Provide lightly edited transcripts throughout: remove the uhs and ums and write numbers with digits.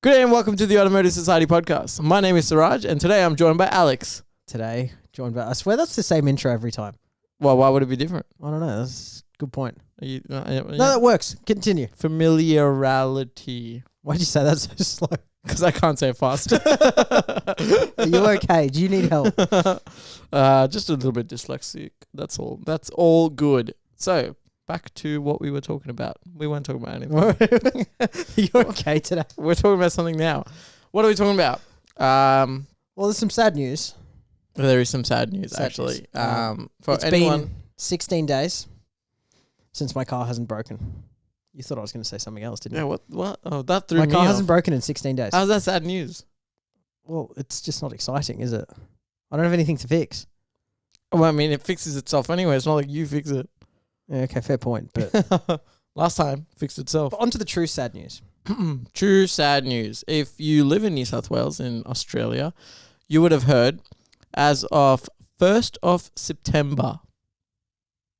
Good day and welcome to the Automotive Society Podcast. My name is Siraj and today I'm joined by Alex. Today, joined by, I swear that's the same intro every time. Well, why would it be different? I don't know. That's a good point. Yeah. No, that works. Continue. Familiarity. Why'd you say that so slow? Because I can't say it fast. Are you okay? Do you need help? Just a little bit dyslexic. That's all. That's all good. So, back to what we were talking about. We weren't talking about anything. You okay today? We're talking about something now. What are we talking about? Well, there's some sad news. There is some sad news, actually. For It's anyone, been 16 days since my car hasn't broken. You thought I was going to say something else, didn't you? yeah, what? Oh, that threw My me car off. hasn't broken in 16 days. How's that sad news? Well, it's just not exciting, is it? I don't have anything to fix. Well, I mean, it fixes itself anyway. It's not like you fix it. Yeah, okay, fair point. But Last time, fixed itself. on to the true sad news. True sad news. If you live in New South Wales in Australia, you would have heard as of 1st of September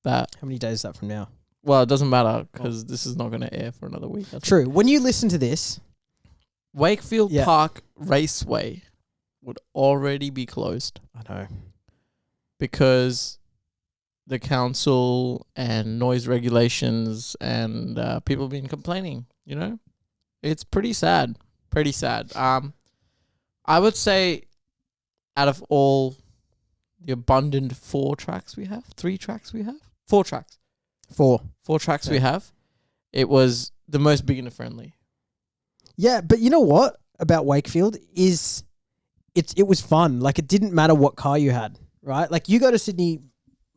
that, How many days is that from now? well, it doesn't matter because this is not going to air for another week. I think. True. When you listen to this, Wakefield Yeah. Park Raceway would already be closed I know. because the council and noise regulations and people have been complaining, you know? It's pretty sad. Pretty sad. I would say out of all the abundant 4 tracks we have, 3 tracks we have, 4 tracks. 4 tracks we Yeah. have, it was the most beginner friendly. Yeah, but you know what about Wakefield is it was fun. Like, it didn't matter what car you had, right? Like, you go to Sydney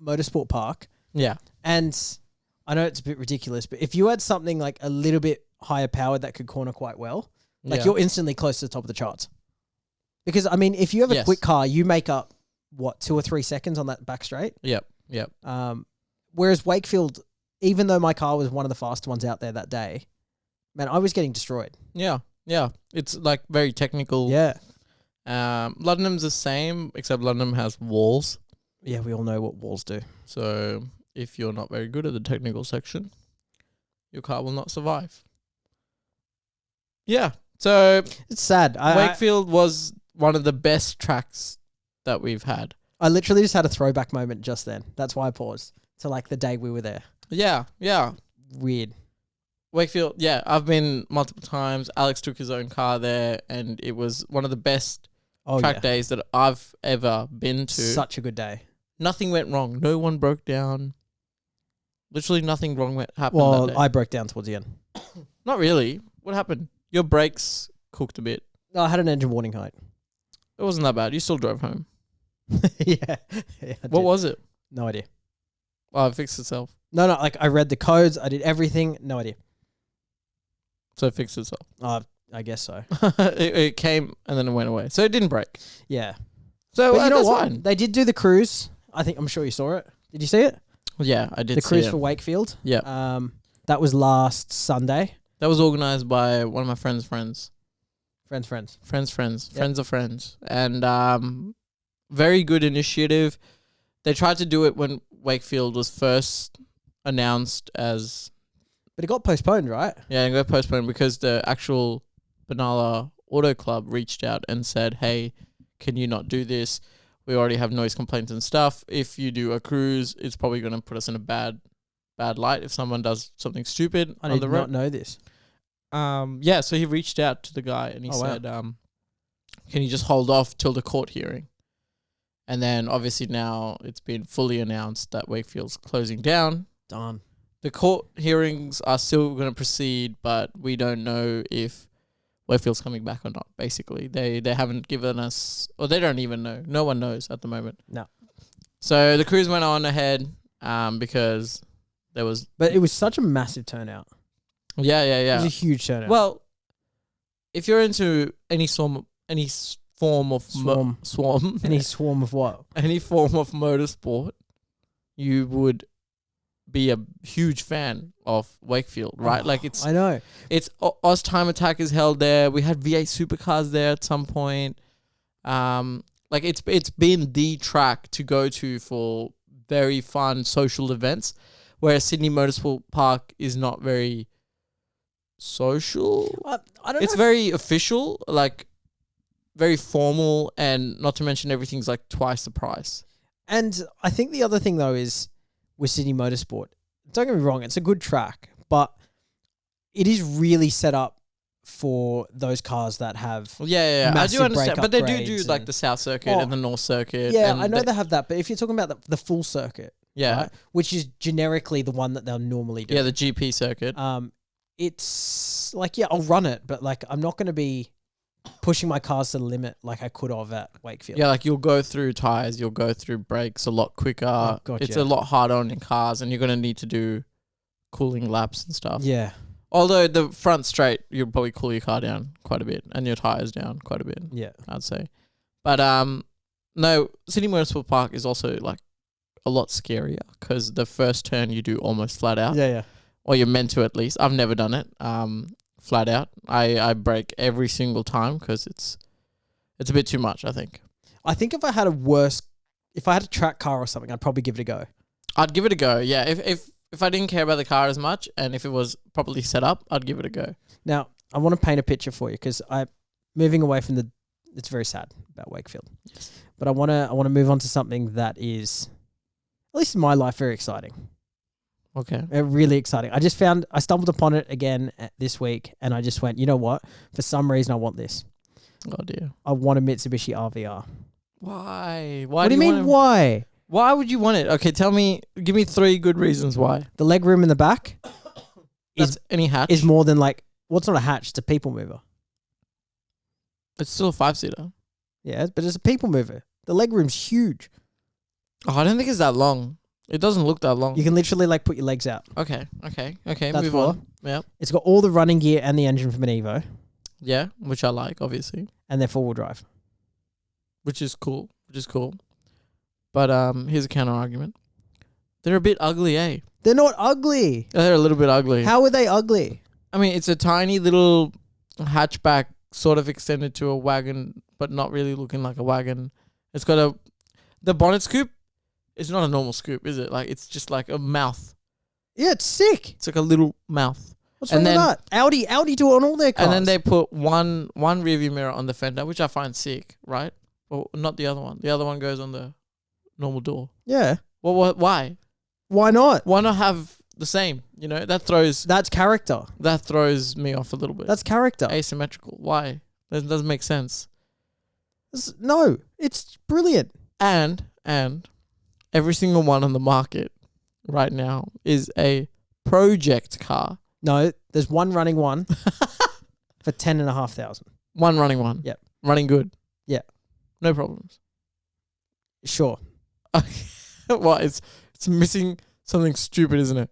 Motorsport Park Yeah. and I know it's a bit ridiculous, but if you had something like a little bit higher powered that could corner quite well, like you're instantly close to the top of the charts. Because, I mean, if you have a Yes. quick car, you make up, 2 or 3 seconds on that back straight. Yep. Whereas Wakefield, even though my car was one of the fastest ones out there that day, man, I was getting destroyed. Yeah. It's like very technical. Yeah. London's the same, except London has walls. Yeah, we all know what walls do. So if you're not very good at the technical section, your car will not survive. Yeah. So It's sad. Wakefield was one of the best tracks that we've had. I literally just had a throwback moment just then. That's why I paused. To like the day we were there. Yeah. Weird. Wakefield, yeah, I've been multiple times. Alex took his own car there and it was one of the best track days that I've ever been to. Such a good day. Nothing went wrong. No one broke down. Literally nothing wrong happened that Well, day. I broke down towards the end. Not really. What happened? Your brakes cooked a bit. No, I had an engine warning height. It wasn't that bad. You still drove home. yeah. What was it? No idea. Oh, it fixed itself. No, like I read the codes. I did everything. No idea. So it fixed itself. I guess so. it came and then it went away. So it didn't break. Yeah. So But you know that's what? fine. They did do the cruise. I'm sure you saw it. Did you see it? Yeah, I did The see cruise it. for Wakefield. Yeah. That was last Sunday. That was organised by one of my friends' friends. Friends. Friends of friends. And very good initiative. They tried to do it when Wakefield was first announced as... But it got postponed, right? Yeah, it got postponed because the actual Benalla Auto Club reached out and said, hey, can you not do this? We already have noise complaints and stuff. If you do a cruise, it's probably going to put us in a bad light if someone does something stupid I on did the road. not know this. Yeah, so he reached out to the guy and he said, can you just hold off till the court hearing? And then obviously now it's been fully announced that Wakefield's closing down. Darn. The court hearings are still going to proceed, but we don't know if Wakefield's coming back or not, basically. They haven't given us, or they don't even know. No one knows at the moment. No. So the cruise went on ahead because there was... But it was such a massive turnout. Yeah. It was a huge turnout. Well, if you're into any form of Any swarm of what? any form of motorsport, you would be a huge fan of Wakefield, right? Like I know. It's Oz Time Attack is held there. We had V8 supercars there at some point. Like it's been the track to go to for very fun social events, whereas Sydney Motorsport Park is not very social. I don't It's know. very official, like very formal, and not to mention everything's like twice the price. And I think the other thing though is with Sydney Motorsport. Don't get me wrong, it's a good track, but it is really set up for those cars that have. Yeah. I massive do understand, brake but they do upgrades like and- the South Circuit Oh, and the North Circuit. Yeah, and I know they have that, but if you're talking about the full circuit, yeah, right, which is generically the one that they'll normally do. yeah, the GP circuit. It's like, yeah, I'll run it, but like I'm not going to be pushing my cars to the limit like I could have at Wakefield. Yeah, like you'll go through tires, you'll go through brakes a lot quicker. Oh, gotcha. It's a lot harder on your cars, and you're gonna need to do cooling laps and stuff. Yeah. Although the front straight, you'll probably cool your car down quite a bit, and your tires down quite a bit. Yeah. I'd say. But no, Sydney Motorsport Park is also like a lot scarier because the first turn you do almost flat out. Yeah. Or you're meant to at least. I've never done it flat out. I brake every single time because it's a bit too much, I think. I think if I had a track car or something, I'd probably give it a go. I'd give it a go, yeah. If I didn't care about the car as much and if it was properly set up, I'd give it a go. Now, I want to paint a picture for you because I'm moving away from it's very sad about Wakefield. Yes. But I want to move on to something that is, at least in my life, very exciting. Okay. Really exciting. I stumbled upon it again this week and I just went, you know what? For some reason, I want this. Oh, dear. I want a Mitsubishi RVR. Why? What do you mean, why? Why would you want it? Okay, give me 3 good reasons why. The leg room in the back That's any hatch. is more than like, well, it's not a hatch, it's a people mover. It's still a 5-seater. Yeah, but it's a people mover. The leg room's huge. Oh, I don't think it's that long. It doesn't look that long. You can literally like put your legs out. Okay. That's Move on. Yeah. It's got all the running gear and the engine from an Evo, Yeah, which I like, obviously. and they're four-wheel drive. Which is cool. But here's a counter argument. They're a bit ugly, eh? They're not ugly. They're a little bit ugly. How are they ugly? I mean, it's a tiny little hatchback, sort of extended to a wagon, but not really looking like a wagon. It's got the bonnet scoop. It's not a normal scoop, is it? Like it's just like a mouth. Yeah, it's sick. It's like a little mouth. What's wrong with that? Audi do it on all their cars. And then they put one rearview mirror on the fender, which I find sick, right? Well, not the other one. The other one goes on the normal door. Yeah. Well, why? Why not? Why not have the same? You know, that throws Character. me off a little bit. That's character. Asymmetrical. Why? That doesn't make sense. No, it's brilliant. And every single one on the market right now is a project car. No, there's one running one for 10,500. One running one. Yep. Running good. Yeah. No problems. Sure. What? It's missing something stupid, isn't it?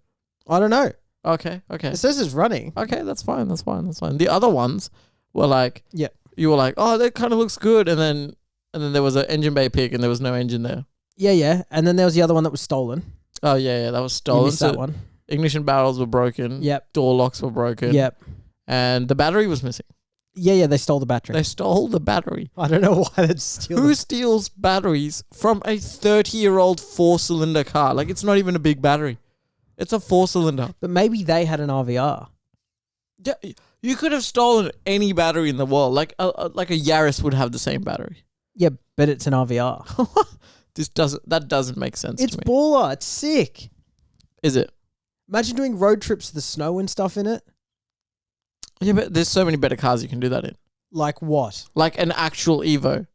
I don't know. Okay. It says it's running. Okay, that's fine. The other ones were like, Yeah. You were like, oh, that kind of looks good, and then there was an engine bay pick, and there was no engine there. Yeah. And then there was the other one that was stolen. Oh yeah, that was You stolen. missed that one. Ignition barrels were broken. Yep. Door locks were broken. Yep. And the battery was missing. Yeah, they stole the battery. They stole the battery. I don't know why they'd steal Who them. steals batteries from a 30-year-old 4-cylinder car? Like, it's not even a big battery. It's a 4-cylinder. But maybe they had an RVR. Yeah, you could have stolen any battery in the world. Like a Yaris would have the same battery. Yeah, but it's an RVR. That doesn't make sense It's to me. baller. It's sick. Is it? Imagine doing road trips to the snow and stuff in it. Yeah, but there's so many better cars you can do that in. Like what? Like an actual Evo.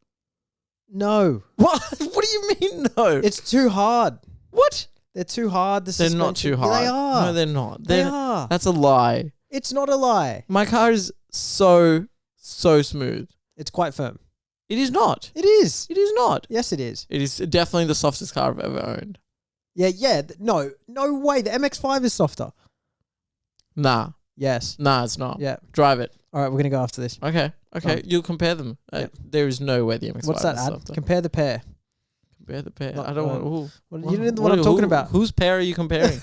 No. What? What do you mean no? It's too hard. What? They're too hard. They're not too hard. They are. No, they're not. They are. That's a lie. It's not a lie. My car is so smooth. It's quite firm. It is not. It is. It is not. Yes, it is. It is definitely the softest car I've ever owned. Yeah. No way. The MX-5 is softer. Nah, Yes. it's not. Yeah. Drive it. All right, we're going to go after this. Okay. You'll compare them. Yep. There is no way the MX-5 What's that is ad? softer. Compare the pair. Compare the pair. Not- I don't want. You know the one I'm talking about. Whose pair are you comparing?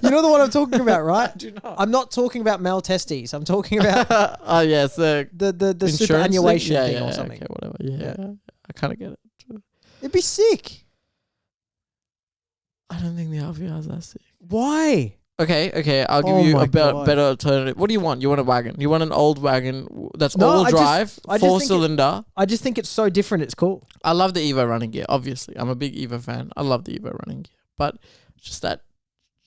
You know the one I'm talking about, right? Do not. I'm not talking about male testes. I'm talking about Oh yes, the insurance superannuation thing? thing or something. Okay, whatever. Yeah. I kind of get it. It'd be sick. I don't think the RVR is that sick. Why? Okay. I'll give Oh you my a God. better alternative. What do you want? You want a wagon? You want an old wagon that's No, all-wheel I just- drive, I just think it- four-cylinder? I just think it's so different. It's cool. I love the Evo running gear. Obviously, I'm a big Evo fan. I love the Evo running gear, but just that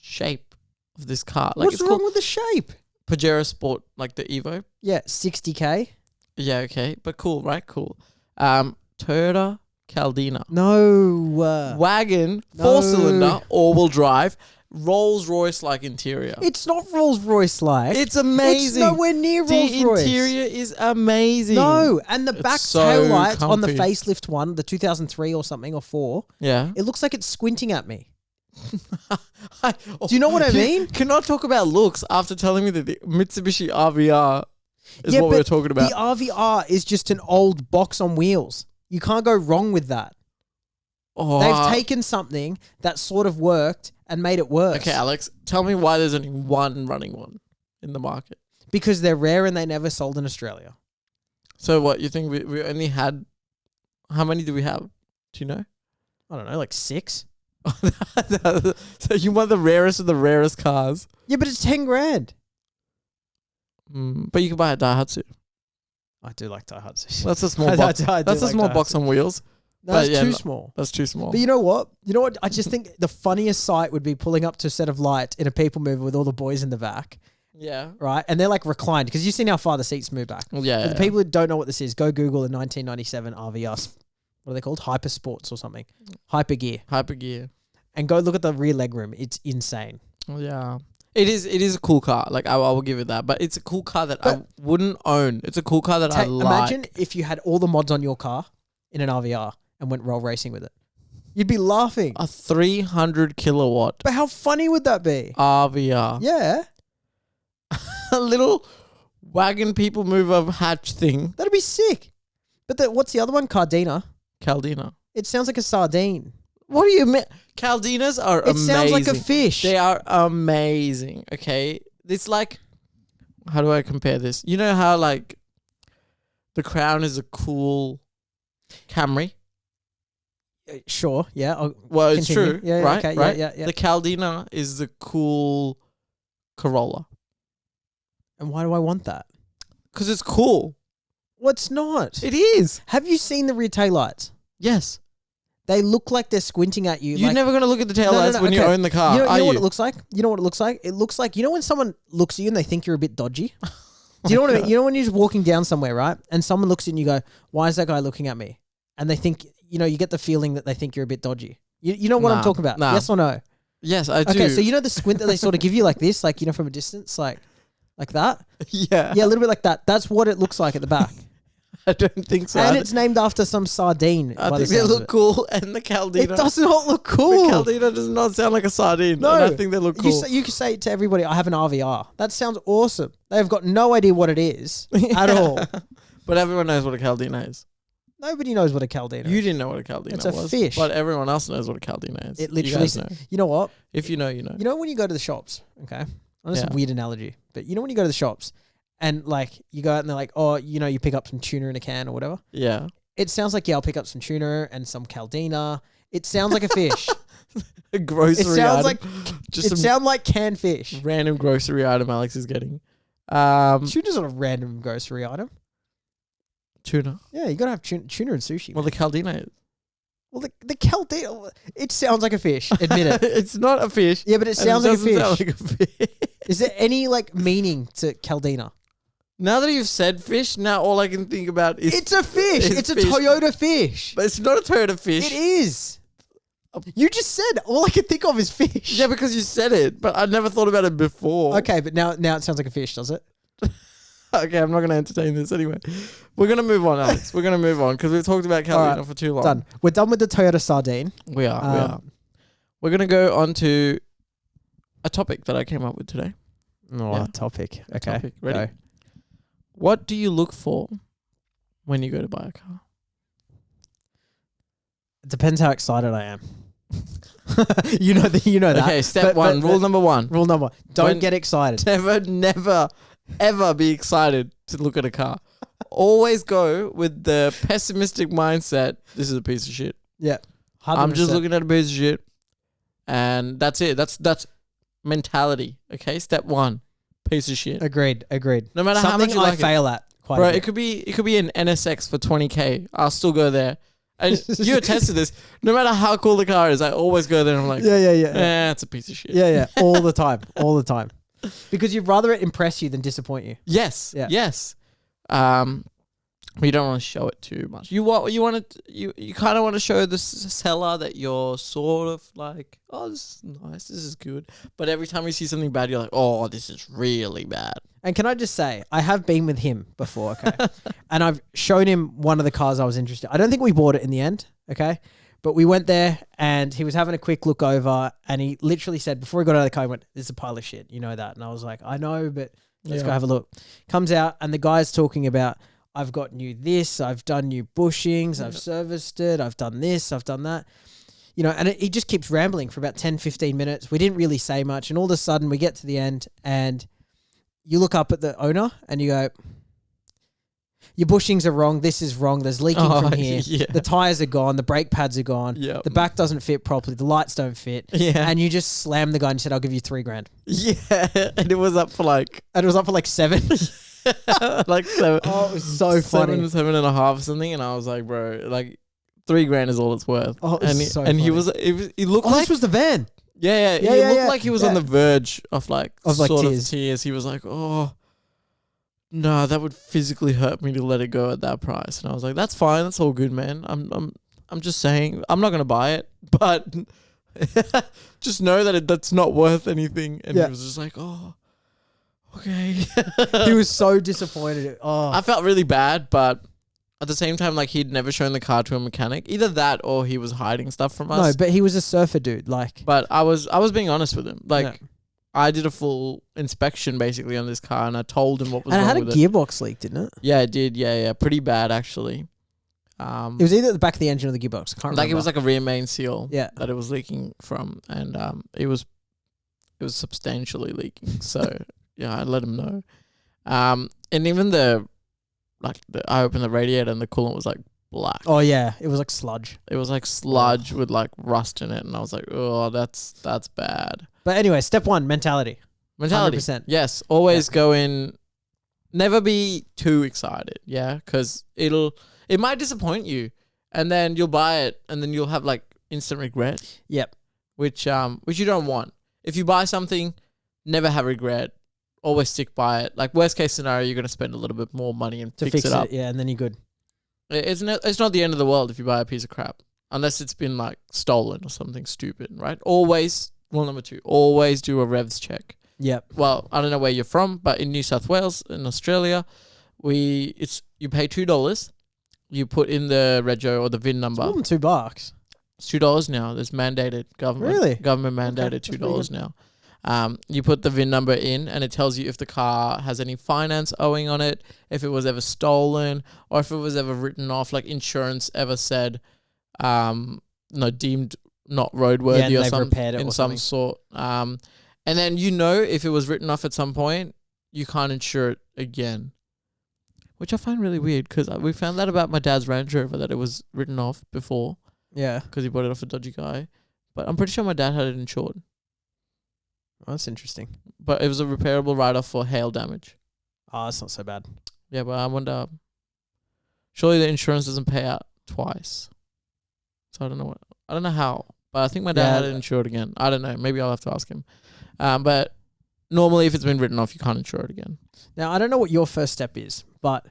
shape of this car, like What's it's wrong cool. with the shape? Pajero Sport, like the Evo. Yeah, 60K. Yeah, okay, but cool, right? Cool. Toyota Caldina. No. Wagon, No. four-cylinder, all-wheel drive, Rolls-Royce like interior. It's not Rolls Royce like. It's amazing. It's nowhere near the Rolls Royce. interior is amazing. No, and the It's back so tail lights on the comfy. facelift one, the 2003 or something or 4, Yeah. it looks like it's squinting at me. Do you know what I mean? Cannot talk about looks after telling me that the Mitsubishi RVR is what we were talking about. The RVR is just an old box on wheels. You can't go wrong with that. Oh, They've taken something that sort of worked and made it worse. Okay, Alex, tell me why there's only one running one in the market. Because they're rare and they never sold in Australia. So what, you think we only had, how many do we have? Do you know? I don't know, like 6? So you want the rarest of the rarest cars. Yeah, but it's 10 grand. But you can buy a Daihatsu. I do like Daihatsu. That's a small box. That's a small box on wheels. No, but that's yeah, too no. small. That's too small. But you know what? I just think the funniest sight would be pulling up to a set of lights in a people mover with all the boys in the back, Yeah. right? And they're like reclined because you've seen how far the seats move back. Yeah. For the people who don't know what this is, go Google a 1997 RVR. What are they called? Hyper Sports or something. Hyper Gear. Hyper gear. And go look at the rear legroom. It's insane. Yeah. It is a cool car. Like I will give it that. But it's a cool car that I wouldn't own. It's a cool car that I like. Imagine if you had all the mods on your car in an RVR and went roll racing with it. You'd be laughing. A 300 kilowatt But how funny would that be? RVR. Yeah. A little wagon people mover hatch thing. That'd be sick. But what's the other one? Cardina. Caldina. It sounds like a sardine. What do you mean? Caldinas are It amazing. sounds like a fish. They are amazing. Okay. It's like, how do I compare this? You know how like the Crown is a cool Camry? Sure, yeah. Well, it's Continue. true, Yeah, right? okay, right? yeah. The Caldina is the cool Corolla. And why do I want that? Because it's cool. Well, it's not. It is. Have you seen the rear taillights? Yes. They look like they're squinting at you. You're like, never going to look at the taillights when you okay. own the car, You are know you? what it looks like? You know what it looks like? It looks like, you know when someone looks at you and they think you're a bit dodgy? Do you know what I mean? You know when you're just walking down somewhere, right? And someone looks at you and you go, why is that guy looking at me? And they think, you get the feeling that they think you're a bit dodgy. You know what I'm talking about? Nah. Yes or no? Yes, I do. Okay, so you know the squint that they sort of give you like this, like, from a distance, like that? Yeah. Yeah, a little bit like that. That's what it looks like at the back. I don't think so. And it's named after some sardine. I by think the they sounds of look it. cool, and the Caldina. It does not look The cool. Caldina does not sound like a sardine. No. And I think they look cool. You can say to everybody, I have an RVR. That sounds awesome. They've got no idea what it is at all. But everyone knows what a Caldina is. Nobody knows what a Caldina You is. didn't know what a Caldina It's a was. fish. But everyone else knows what a Caldina is. It You literally guys know. You know what? If you know, you know. You know when you go to the shops, okay? I know it's Yeah. a weird analogy, but you know when you go to the shops and like you go out and they're like, oh, you pick up some tuna in a can or whatever. Yeah. It sounds like, yeah, I'll pick up some tuna and some Caldina. It sounds like a fish. A grocery It sounds item. Just it some sounds like canned fish. random grocery item Alex is getting. Tuna's not a random grocery item. Tuna. Yeah, you gotta have tuna and sushi. Well, the Caldina is. Well, the Caldina, it sounds like a fish. Admit it. It's not a fish. Yeah, but it and sounds like a doesn't fish. sound like a fish. Is there any meaning to Caldina? Now that you've said fish, now all I can think about is It's a fish. is It's a fish. Toyota fish. But it's not a Toyota fish. It is. You just said all I can think of is fish. Yeah, because you said it, but I never thought about it before. Okay, but now it sounds like a fish, does it? Okay, I'm not going to entertain this anyway. We're going to move on, Alex. We're going to move on because we've talked about Caldina Alright, for too long. Done. We're done with the Toyota sardine. We are. We're going to go on to a topic that I came up with today. Oh, Yeah. topic. A Okay. topic. Ready? Go. What do you look for when you go to buy a car? It depends how excited I am. you know that. Okay, step one. Rule number one. Rule number one. Don't When- get excited. Never, ever be excited to look at a car. Always go with the pessimistic mindset. This is a piece of shit. Yeah. 100%. I'm just looking at a piece of shit. And that's it. That's mentality. Okay, step one, piece of shit. Agreed. No matter Something how much you I like fail at quite bro. a bit. It could be an NSX for 20K. I'll still go there. And you attest to this. No matter how cool the car is, I always go there and I'm like, yeah. It's a piece of shit. Yeah. All the time. Because you'd rather it impress you than disappoint you. Yes. Yeah. Yes. But you don't want to show it too much. You kind of want to show the seller that you're sort of like, oh, this is nice, this is good. But every time you see something bad, you're like, oh, this is really bad. And can I just say, I have been with him before, okay? And I've shown him one of the cars I was interested in. I don't think we bought it in the end, okay? But we went there and he was having a quick look over and he literally said, before he got out of the car, he went, this is a pile of shit. You know that. And I was like, I know, but let's go have a look. Comes out and the guy's talking about, I've got new this, I've done new bushings, I've serviced it, I've done this, I've done that. You know, and he just keeps rambling for about 10, 15 minutes. We didn't really say much. And all of a sudden we get to the end and you look up at the owner and you go, your bushings are wrong. This is wrong. There's leaking from here. Yeah. The tires are gone. The brake pads are gone. Yep. The back doesn't fit properly. The lights don't fit. Yeah. And you just slammed the guy and said, I'll give you $3,000. Yeah. And it was up for like... And it was up for like 7. like 7. Oh, it was so funny. 7.5 or something. And I was like, bro, like $3,000 is all it's worth. Oh, it was and so and he funny. looked Oh, like... this was the van. Yeah. He looked like he was on the verge of like tears. He was like, oh... No, that would physically hurt me to let it go at that price. And I was like, that's fine. That's all good, man. I'm just saying, I'm not going to buy it, but just know that that's not worth anything. And he was just like, oh, okay. He was so disappointed. Oh, I felt really bad, but at the same time, like he'd never shown the car to a mechanic. Either that or he was hiding stuff from us. No, but he was a surfer dude. Like, but I was being honest with him. Like, I did a full inspection basically on this car and I told him what was wrong with it. And it had a gearbox leak, didn't it? Yeah, it did. Yeah. Pretty bad, actually. It was either at the back of the engine or the gearbox. I can't remember. It was like a rear main seal that it was leaking from. And it was substantially leaking. So, yeah, I let him know. And even I opened the radiator and the coolant was like black. Oh, yeah. It was like sludge. It was like sludge with like rust in it. And I was like, oh, that's bad. But anyway, step 1, mentality. 100%. Yes. Always go in. Never be too excited. Yeah. Because it might disappoint you. And then you'll buy it. And then you'll have like instant regret. Yep. Which you don't want. If you buy something, never have regret. Always stick by it. Like worst case scenario, you're going to spend a little bit more money and fix it up. Yeah. And then you're good. It's not the end of the world if you buy a piece of crap. Unless it's been like stolen or something stupid, right? Always. Rule number 2, always do a revs check. Yep. Well, I don't know where you're from, but in New South Wales, in Australia, you pay $2. You put in the rego or the VIN number. It's more than $2. It's $2 now. There's mandated government. Really? Government mandated $2 now. You put the VIN number in, and it tells you if the car has any finance owing on it, if it was ever stolen, or if it was ever written off, like insurance ever said, deemed not roadworthy or something in some sort. And then if it was written off at some point, you can't insure it again, which I find really weird because we found that about my dad's Range Rover that it was written off before. Yeah, because he bought it off a dodgy guy, but I'm pretty sure my dad had it insured. Oh, that's interesting. But it was a repairable write-off for hail damage. Oh, that's not so bad. Yeah, but I wonder. Surely the insurance doesn't pay out twice, so I don't know how. But I think my dad had it insured again. I don't know. Maybe I'll have to ask him. But normally if it's been written off, you can't insure it again. Now, I don't know what your first step is, but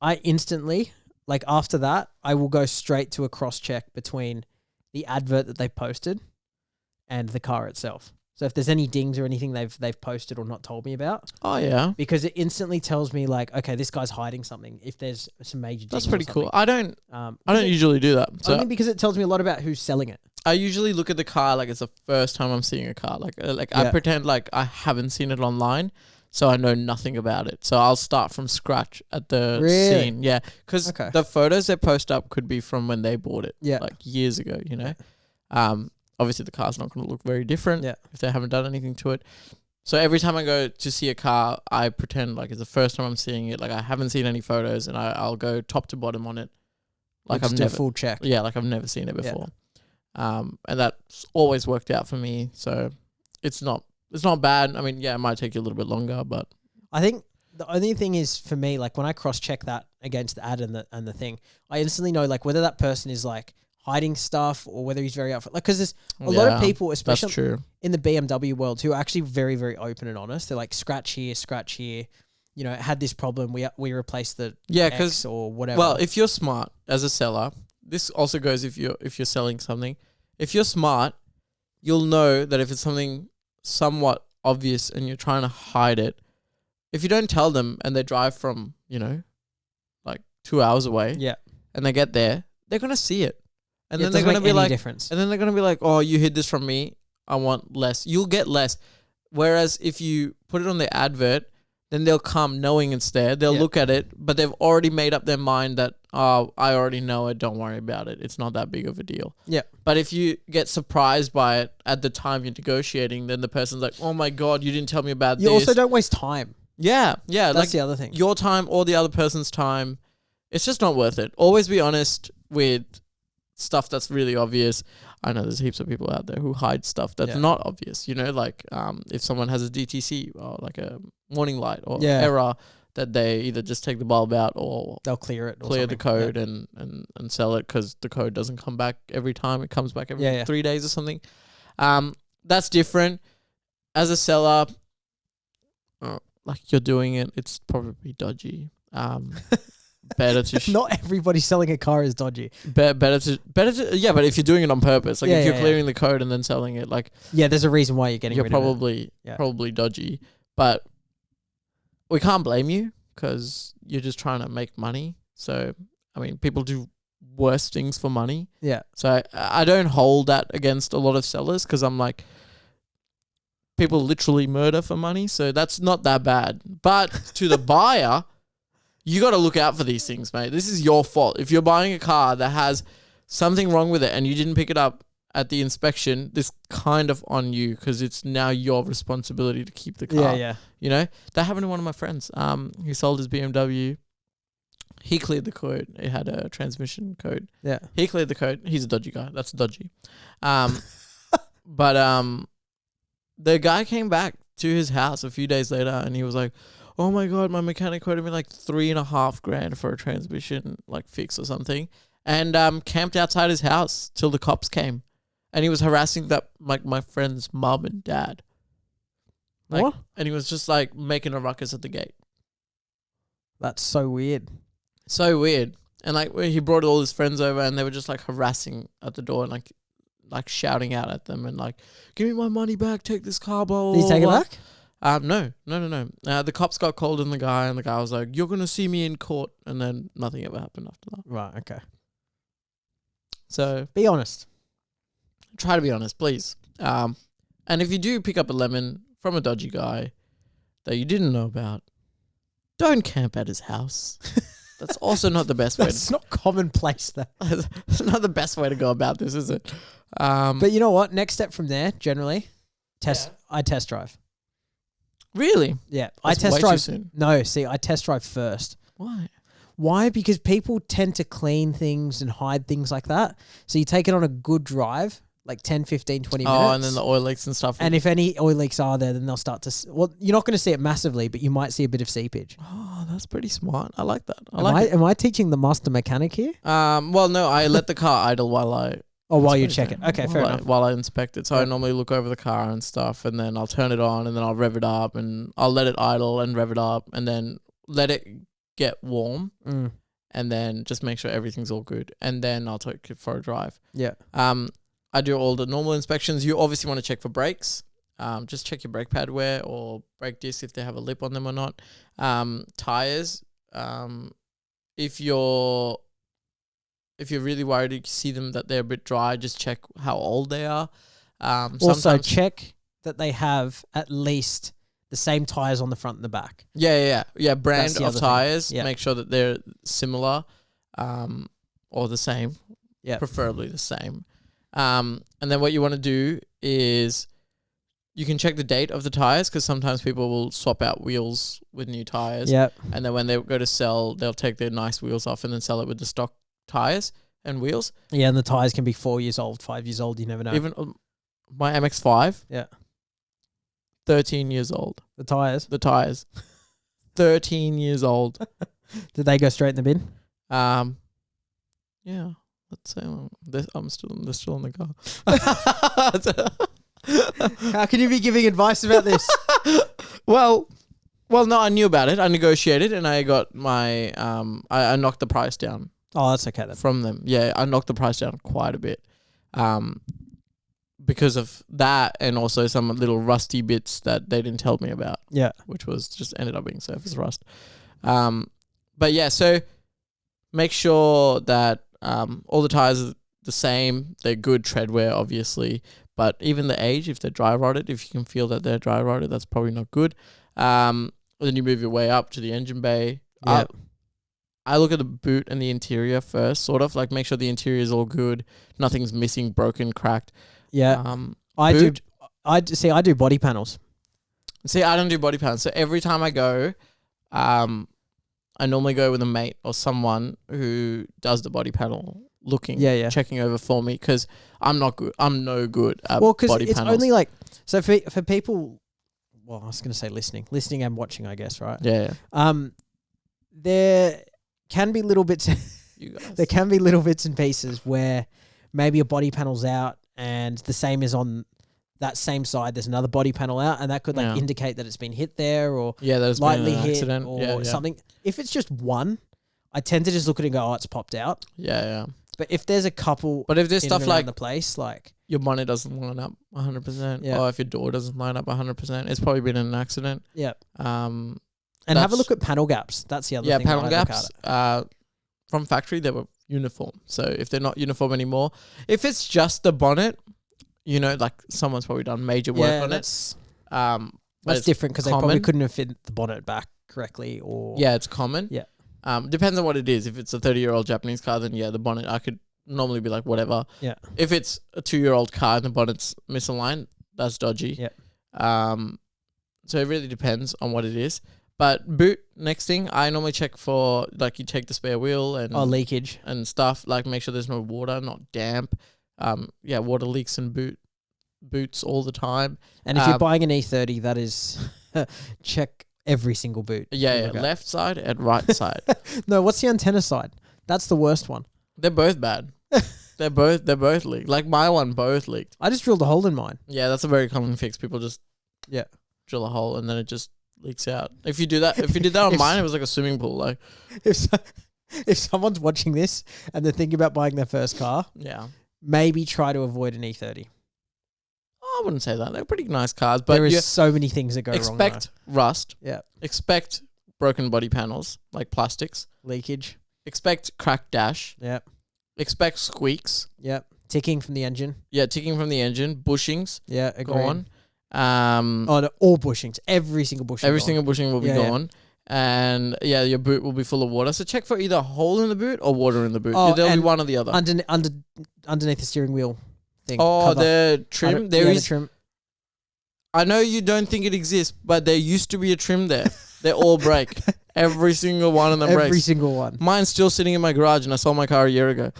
I instantly, like after that, I will go straight to a cross-check between the advert that they posted and the car itself. So if there's any dings or anything they've posted or not told me about. Oh, yeah. Because it instantly tells me like, okay, this guy's hiding something if there's some major dings. That's pretty cool. I don't usually do that. Only because it tells me a lot about who's selling it. I usually look at the car like it's the first time I'm seeing a car. I pretend like I haven't seen it online, so I know nothing about it. So I'll start from scratch at the scene. Yeah, because the photos they post up could be from when they bought it, like years ago, you know. Obviously the car's not going to look very different if they haven't done anything to it. So every time I go to see a car, I pretend like it's the first time I'm seeing it. Like I haven't seen any photos, and I'll go top to bottom on it. Like I've never full check. Yeah, like I've never seen it before. And that's always worked out for me. So it's not It's not bad. I mean, yeah, it might take you a little bit longer, but I think the only thing is for me, like when I cross-check that against the ad and the thing, I instantly know like whether that person is like hiding stuff or whether he's very upfront. Like, because there's a lot of people, especially in the BMW world, who are actually very, very open and honest. They're like, scratch here, you know, it had this problem. We replaced the X or whatever. Well, if you're smart as a seller, this also goes if you're selling something. If you're smart, you'll know that if it's something somewhat obvious and you're trying to hide it, if you don't tell them and they drive from, you know, like 2 hours away, and they get there, they're gonna see it, and then they're gonna be like, and then they're gonna be like, oh, you hid this from me. I want less. You'll get less. Whereas if you put it on the advert, then they'll come knowing it's there. They'll look at it, but they've already made up their mind that, oh, I already know it. Don't worry about it. It's not that big of a deal. Yeah. But if you get surprised by it at the time you're negotiating, then the person's like, oh my God, you didn't tell me about this. You also don't waste time. Yeah. That's like the other thing. Your time or the other person's time. It's just not worth it. Always be honest with stuff that's really obvious. I know there's heaps of people out there who hide stuff that's not obvious. You know, like if someone has a DTC or like a warning light or error, that they either just take the bulb out or they'll clear it, clear the code and sell it because the code doesn't come back every time. It comes back every 3 days or something. That's different. As a seller, like you're doing it, it's probably dodgy. Better to not everybody selling a car is dodgy. Better to yeah, but if you're doing it on purpose, like if you're clearing the code and then selling it, like there's a reason why you're getting rid of it. Probably dodgy. But we can't blame you because you're just trying to make money. So I mean, people do worse things for money. Yeah. So I don't hold that against a lot of sellers because I'm like, people literally murder for money, so that's not that bad. But to the buyer, you got to look out for these things, mate. This is your fault. If you're buying a car that has something wrong with it and you didn't pick it up at the inspection, this kind of on you because it's now your responsibility to keep the car. Yeah. You know, that happened to one of my friends. He sold his BMW. He cleared the code. It had a transmission code. Yeah. He cleared the code. He's a dodgy guy. That's dodgy. But the guy came back to his house a few days later and he was like, oh my God, my mechanic quoted me like $3,500 for a transmission like fix or something, and camped outside his house till the cops came, and he was harassing that like my friend's mum and dad. Like, what? And he was just like making a ruckus at the gate. That's so weird. So weird. And like he brought all his friends over and they were just like harassing at the door and like shouting out at them and like, give me my money back, take this car, blah, blah, Did he take it back? No. The cops got called on the guy and the guy was like, you're going to see me in court. And then nothing ever happened after that. Right, okay. So be honest. Try to be honest, please. And if you do pick up a lemon from a dodgy guy that you didn't know about, don't camp at his house. That's also not the best way. It's not commonplace though. It's not the best way to go about this, is it? But you know what? Next step from there, generally, I test drive. Really? Yeah. That's I test way drive. Too soon. No, see, I test drive first. Why? Because people tend to clean things and hide things like that. So you take it on a good drive, like 10, 15, 20 minutes. Oh, and then the oil leaks and stuff. And if any oil leaks are there, then they'll start to... Well, you're not going to see it massively, but you might see a bit of seepage. Oh, that's pretty smart. I like that. Am I teaching the master mechanic here? Well, no, I let the car idle while you check it. Okay, fair enough. While I inspect it. So I normally look over the car and stuff, and then I'll turn it on, and then I'll rev it up, and I'll let it idle and rev it up, and then let it get warm, and then just make sure everything's all good, and then I'll take it for a drive. Yeah. I do all the normal inspections. You obviously want to check for brakes. Just check your brake pad wear or brake discs if they have a lip on them or not. Tires. If you're really worried you see them that they're a bit dry, just check how old they are. Also check that they have at least the same tires on the front and the back. Yeah. Brand of tires. Yeah. Make sure that they're similar, or the same. Yeah. Preferably the same. And then what you want to do is you can check the date of the tires because sometimes people will swap out wheels with new tires. Yeah. And then when they go to sell, they'll take their nice wheels off and then sell it with the stock tires and wheels. Yeah, and the tires can be 4 years old, 5 years old. You never know. Even my MX-5. Yeah. 13 years old. The tires. The tires. 13 years old. Did they go straight in the bin? Yeah. Let's say they're still in the car. How can you be giving advice about this? Well, no, I knew about it. I negotiated and I got my I knocked the price down. Oh, that's okay then. From them. Yeah, I knocked the price down quite a bit. Because of that and also some little rusty bits that they didn't tell me about. Yeah. Which was just ended up being surface rust. But yeah, so make sure that all the tires are the same. They're good tread wear, obviously. But even the age, if they're dry rotted, if you can feel that they're dry rotted, that's probably not good. Then you move your way up to the engine bay. Yeah. I look at the boot and the interior first, sort of like make sure the interior is all good, nothing's missing, broken, cracked. Yeah. I do body panels. See, I don't do body panels. So every time I go, I normally go with a mate or someone who does the body panel looking, checking over for me because I'm not good. I'm no good at body panels. Well, because it's only like, so for people, well, I was going to say listening and watching, I guess, right? Yeah. There can be little bits. You guys. There can be little bits and pieces where maybe a body panel's out and the same is on that same side. There's another body panel out, and that could indicate that it's been hit there or there's lightly been an hit accident or something. If it's just one, I tend to just look at it and go, "Oh, it's popped out." Yeah. But if there's a couple, but if there's stuff like the place, like your bonnet doesn't line up 100%, or if your door doesn't line up 100%, it's probably been an accident. Yeah. And have a look at panel gaps. That's the other thing. Yeah, panel gaps. From factory, they were uniform. So if they're not uniform anymore, if it's just the bonnet, like someone's probably done major work on it. That's different because they probably couldn't have fit the bonnet back correctly. Or it's common. Yeah. Depends on what it is. If it's a 30-year-old Japanese car, then the bonnet I could normally be like whatever. Yeah. If it's a 2-year-old car and the bonnet's misaligned, that's dodgy. Yeah. So it really depends on what it is. But boot, next thing, I normally check for, like, you take the spare wheel and leakage and stuff, like make sure there's no water, not damp. Water leaks in boots all the time. And if you're buying an E30, that is check every single boot. Yeah, left side and right side. No, what's the antenna side? That's the worst one. They're both bad. They're both leaked. Like my one, both leaked. I just drilled a hole in mine. Yeah, that's a very common fix. People just drill a hole and then it just leaks out. If you did that on mine, it was like a swimming pool. Like if someone's watching this and they're thinking about buying their first car, maybe try to avoid an E30. I wouldn't say that. They're pretty nice cars, but there is so many things that go wrong. Expect rust. Yeah. Expect broken body panels like plastics. Leakage. Expect cracked dash. Yeah. Expect squeaks. Yeah. Ticking from the engine. Yeah, ticking from the engine. Bushings. Yeah, agreed. Gone. No, all bushings. Every single bushing. Every single bushing will be gone. And your boot will be full of water. So check for either a hole in the boot or water in the boot. There'll be one or the other. Underneath the steering wheel thing. Oh, the trim. There is the trim. I know you don't think it exists, but there used to be a trim there. They all break. Every single one of them breaks. Every single one. Mine's still sitting in my garage and I sold my car a year ago.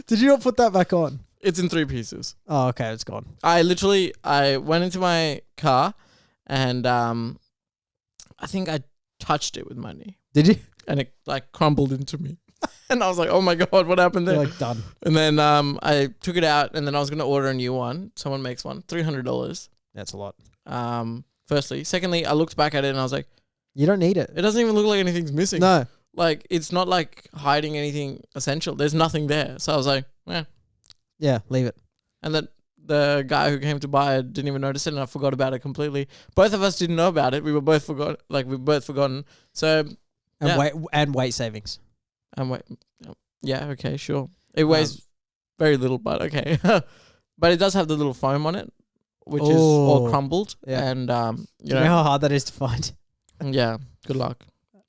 Did you not put that back on? It's in 3 pieces. Oh, okay. It's gone. I went into my car and I think I touched it with my knee. Did you? And it like crumbled into me. And I was like, oh my God, what happened there? You're like done. And then I took it out and then I was going to order a new one. Someone makes one. $300. That's a lot. Firstly. Secondly, I looked back at it and I was like, you don't need it. It doesn't even look like anything's missing. No. Like, it's not like hiding anything essential. There's nothing there. So I was like, yeah, leave it. And then the guy who came to buy it didn't even notice it, and I forgot about it completely. Both of us didn't know about it. We were both forgotten. So weight savings. And weight. Yeah. Okay. Sure. It weighs very little, but okay. But it does have the little foam on it, which is all crumbled. Yeah. And you know how hard that is to find. Yeah. Good luck.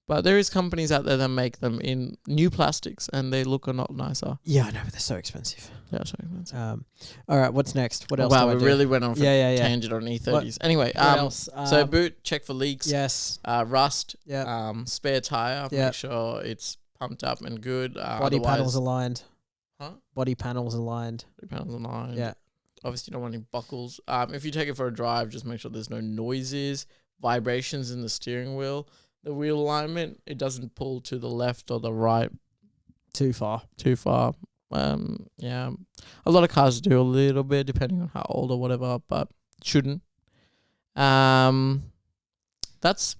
But there is companies out there that make them in new plastics and they look a lot nicer. Yeah, I know, but they're so expensive. Yeah, so expensive. All right, what's next? What else? Wow, we really went on for a tangent on E30s. What? Anyway, what else? So boot, check for leaks. Yes. Rust. Yeah. Spare tire. Make sure it's pumped up and good. Body panels aligned. Huh? Body panels aligned. Body panels aligned. Yeah. Obviously, you don't want any buckles. If you take it for a drive, just make sure there's no noises, vibrations in the steering wheel. The wheel alignment, it doesn't pull to the left or the right Too far. Yeah, a lot of cars do a little bit depending on how old or whatever, but shouldn't. That's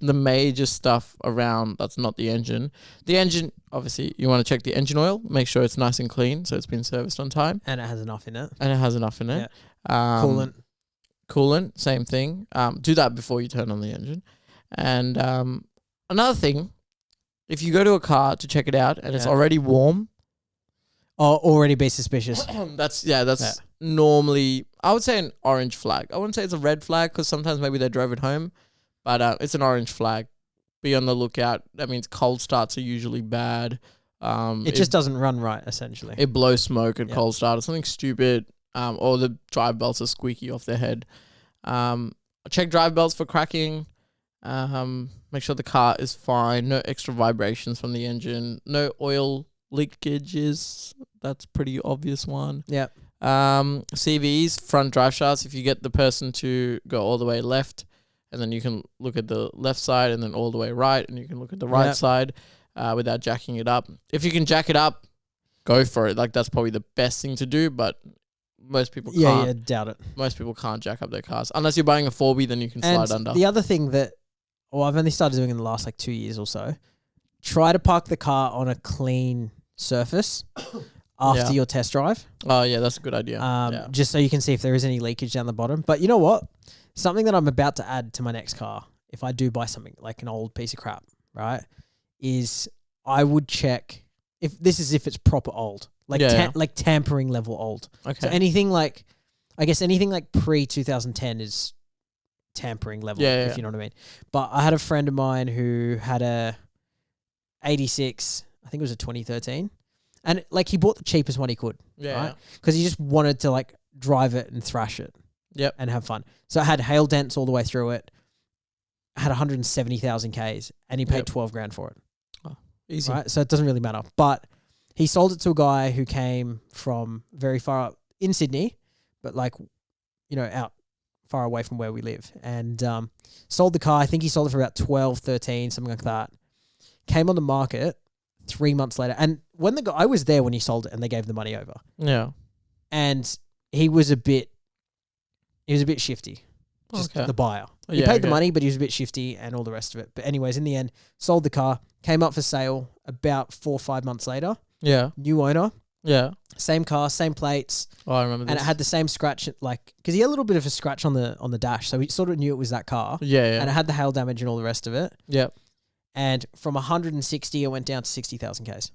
the major stuff around. That's not the engine. The engine, obviously, you want to check the engine oil. Make sure it's nice and clean, so it's been serviced on time. And it has enough in it. Coolant, same thing. Do that before you turn on the engine. And another thing, if you go to a car to check it out and it's already warm, already be suspicious. that's normally, I would say, an orange flag. I wouldn't say it's a red flag because sometimes maybe they drove it home, but it's an orange flag. Be on the lookout. That means cold starts are usually bad. It just doesn't run right, essentially. It blows smoke at cold start or something stupid. Or the drive belts are squeaky off their head. Check drive belts for cracking. Make sure the car is fine. No extra vibrations from the engine. No oil leakages. That's pretty obvious one. Yeah. CVs, front drive shafts. If you get the person to go all the way left, and then you can look at the left side, and then all the way right, and you can look at the right side without jacking it up. If you can jack it up, go for it. Like, that's probably the best thing to do, but most people can't. Yeah, doubt it. Most people can't jack up their cars. Unless you're buying a 4B, then you can slide under. The other thing that, I've only started doing in the last 2 years or so, try to park the car on a clean surface after your test drive. Oh, yeah, that's a good idea. Just so you can see if there is any leakage down the bottom. But you know what? Something that I'm about to add to my next car, if I do buy something like an old piece of crap, right, is I would check if it's proper old, like tampering level old. Okay. So anything like pre-2010 is tampering level, if you know what I mean. But I had a friend of mine who had a 86, I think it was a 2013, and he bought the cheapest one he could, right? Because he just wanted to drive it and thrash it. Yep. And have fun. So it had hail dents all the way through it. Had 170,000 Ks, and he paid 12 grand for it. Oh, easy. Right? So it doesn't really matter. But he sold it to a guy who came from very far up in Sydney, but out far away from where we live. And sold the car. I think he sold it for about 12, 13, something like that. Came on the market 3 months later. And I was there when he sold it and they gave the money over. Yeah. And he was a bit shifty. Just the buyer. He paid the money, but he was a bit shifty and all the rest of it. But anyways, in the end, sold the car, came up for sale about 4 or 5 months later. Yeah. New owner. Yeah. Same car, same plates. Oh, I remember this. And it had the same scratch, because he had a little bit of a scratch on the dash, so we sort of knew it was that car. Yeah. And it had the hail damage and all the rest of it. Yeah. And from 160, it went down to 60,000 Ks.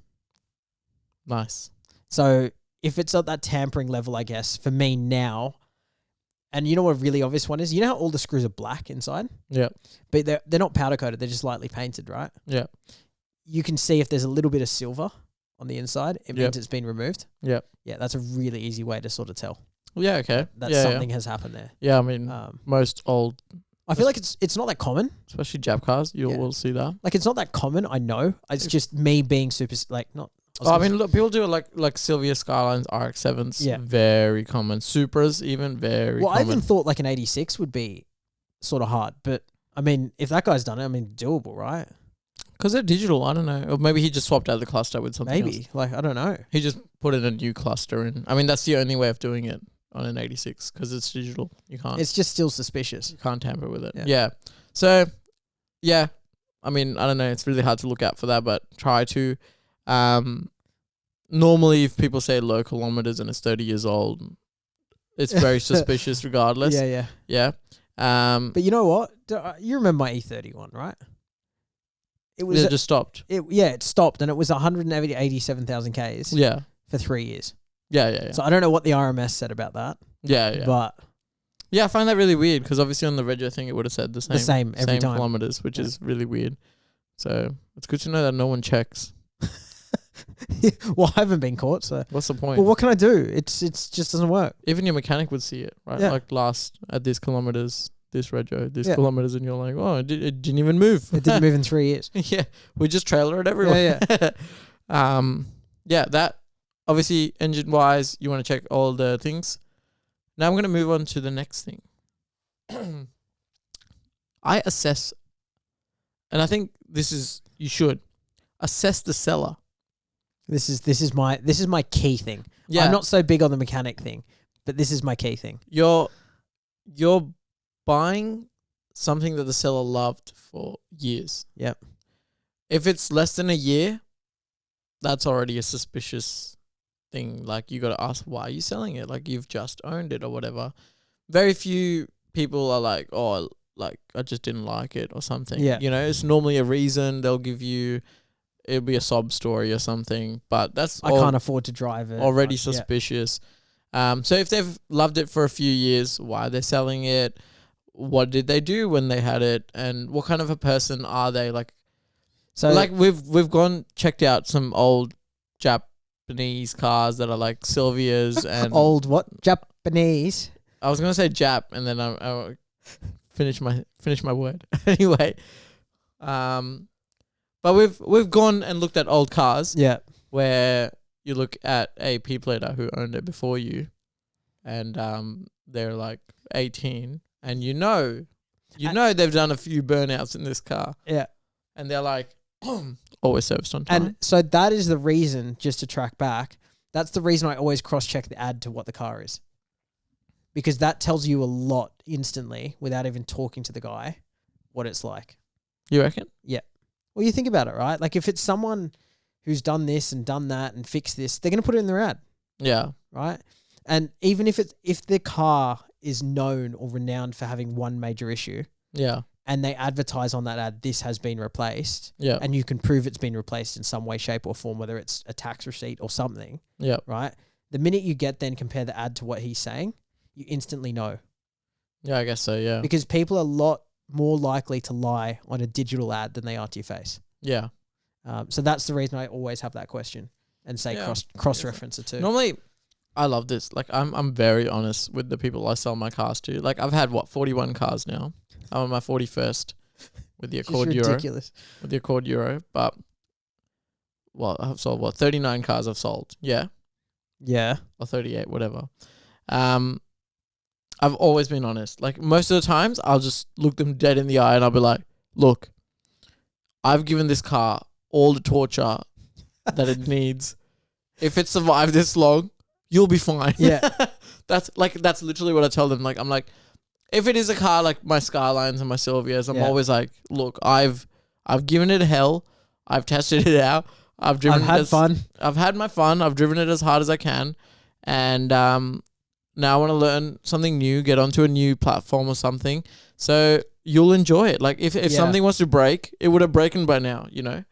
Nice. So if it's at that tampering level, I guess, for me now. And you know what a really obvious one is? You know how all the screws are black inside? Yeah. But they're not powder coated. They're just lightly painted, right? Yeah. You can see if there's a little bit of silver on the inside. It means it's been removed. Yeah. Yeah, that's a really easy way to sort of tell. Yeah, okay. That something has happened there. Yeah, I mean, most old... I feel like it's not that common. Especially Jap cars, you will see that. It's not that common, I know. It's just me being super, not... look, people do it like Silvia Skylines, RX-7s. Yeah. Very common. Supras, even very common. I even thought an 86 would be sort of hard. But, I mean, if that guy's done it, doable, right? Because they're digital, I don't know. Or maybe he just swapped out the cluster with something else. Maybe. I don't know. He just put in a new cluster in. I mean, that's the only way of doing it on an 86 because it's digital. You can't. It's just still suspicious. You can't tamper with it. Yeah. So, yeah. I mean, I don't know. It's really hard to look out for that, but try to. Normally, if people say low kilometers and it's 30 years old, it's very suspicious regardless. Yeah. But you know what? You remember my E31, right? It just stopped. It stopped, and it was 187,000 Ks. Yeah. For 3 years. Yeah. So I don't know what the RMS said about that. Yeah. But yeah, I find that really weird because obviously on the rego thing it would have said the same every time. Kilometers, which is really weird. So it's good to know that no one checks. Well, I haven't been caught, so what's the point? Well, what can I do? It's just doesn't work. Even your mechanic would see it, right? Yeah. Like last at these kilometers, this rego, these kilometers, and you're like, oh, it didn't even move. It didn't move in 3 years. Yeah, we just trailer it everywhere. Yeah. That obviously engine wise, you want to check all the things. Now I'm going to move on to the next thing. I assess, and I think you should assess the seller. This is my key thing. Yeah. I'm not so big on the mechanic thing, but this is my key thing. You're buying something that the seller loved for years. Yep. If it's less than a year, that's already a suspicious thing. Like, you got to ask, why are you selling it? Like, you've just owned it or whatever. Very few people are like, oh, like, I just didn't like it or something. Yeah. You know, it's normally a reason they'll give you. It'll be a sob story or something, but that's I can't afford to drive it. already suspicious. So if they've loved it for a few years, why are they selling it? What did they do when they had it? And what kind of a person are they? Like, So like we've gone checked out some old Japanese cars that are like Sylvias and old what? Japanese. I was gonna say Jap, and then I finish my word anyway. But we've gone and looked at old cars. Yeah. Where you look at a P-plater who owned it before you, and they're like 18, and you know they've done a few burnouts in this car. Yeah. And they're like, always serviced on time. And so that is the reason, just to track back, that's the reason I always cross-check the ad to what the car is. Because that tells you a lot instantly without even talking to the guy what it's like. You reckon? Yeah. Well, you think about it, right? Like, if it's someone who's done this and done that and fixed this, they're going to put it in their ad, Yeah. right? And even if the car is known or renowned for having one major issue, Yeah. and they advertise on that ad, this has been replaced, Yeah. and you can prove it's been replaced in some way, shape, or form, whether it's a tax receipt or something, Yeah. right? The minute you compare the ad to what he's saying, you instantly know. Yeah, I guess so, yeah. Because people are a lot more likely to lie on a digital ad than they are to your face. Yeah. So that's the reason I always have that question and say Yeah. cross-reference it too. Normally, I love this. Like, I'm very honest with the people I sell my cars to. Like, I've had 41 cars now. I'm on my 41st with the Accord Euro. Ridiculous. With the Accord Euro, but I've sold 39 cars I've sold. Yeah. Yeah. Or 38, whatever. I've always been honest. Like, most of the times, I'll just look them dead in the eye and I'll be like, look, I've given this car all the torture that it needs. If it survived this long, you'll be fine. Yeah. That's literally what I tell them. Like, I'm like, if it is a car like my Skylines and my Sylvias, I'm always like, look, I've given it hell. I've tested it out. I've had fun. I've had my fun. I've driven it as hard as I can. And now I want to learn something new, get onto a new platform or something. So you'll enjoy it. Like, if something wants to break, it would have broken by now, you know?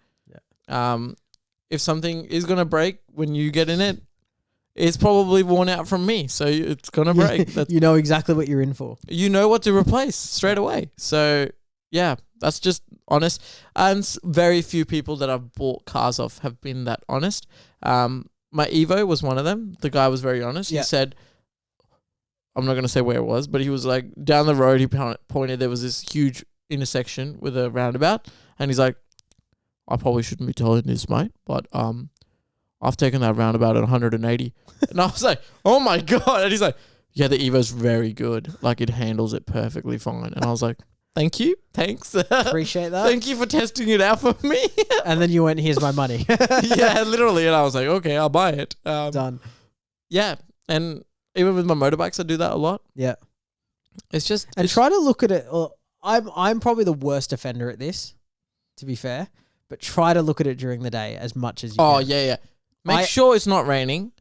Yeah. If something is going to break when you get in it, it's probably worn out from me. So it's going to break. You know exactly what you're in for. You know what to replace straight away. So, yeah, that's just honest. And very few people that I've bought cars off have been that honest. My Evo was one of them. The guy was very honest. Yeah. He said, I'm not going to say where it was, but he was like, down the road, he pointed, there was this huge intersection with a roundabout. And he's like, I probably shouldn't be telling this, mate, but I've taken that roundabout at 180. And I was like, oh my God. And he's like, yeah, the Evo's very good. Like, it handles it perfectly fine. And I was like, thank you. Thanks. Appreciate that. Thank you for testing it out for me. And then you went, here's my money. Yeah, literally. And I was like, okay, I'll buy it. Done. Yeah. And even with my motorbikes, I do that a lot. Yeah. It's just... And try to look at it. Well, I'm probably the worst offender at this, to be fair. But try to look at it during the day as much as you can. Oh, yeah. Make sure it's not raining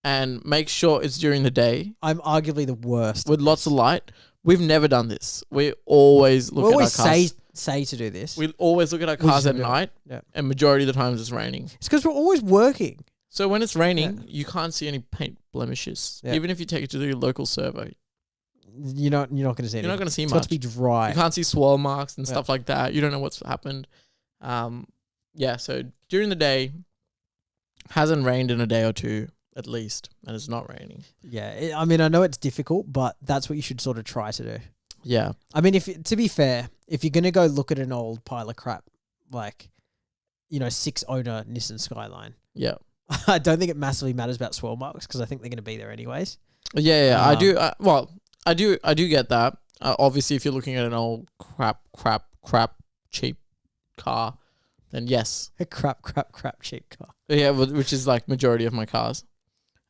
and make sure it's during the day. I'm arguably the worst. With lots of light. We've never done this. We always look at our cars. Say to do this. We always look at our cars at night. Yeah. And majority of the times it's raining. It's because we're always working. So when it's raining, you can't see any paint blemishes. Yeah. Even if you take it to the local servo. You're not going to see anything. You're not going to see It's much. got to be dry. You can't see swirl marks and stuff like that. You don't know what's happened. So during the day, hasn't rained in a day or two at least, and it's not raining. Yeah, I mean, I know it's difficult, but that's what you should sort of try to do. Yeah. I mean, to be fair, if you're going to go look at an old pile of crap, like, 6-owner Nissan Skyline, Yeah. I don't think it massively matters about swirl marks because I think they're going to be there anyways. Yeah, I do. I do get that. Obviously, if you're looking at an old crap cheap car, then yes. A crap cheap car. Yeah, which is like majority of my cars.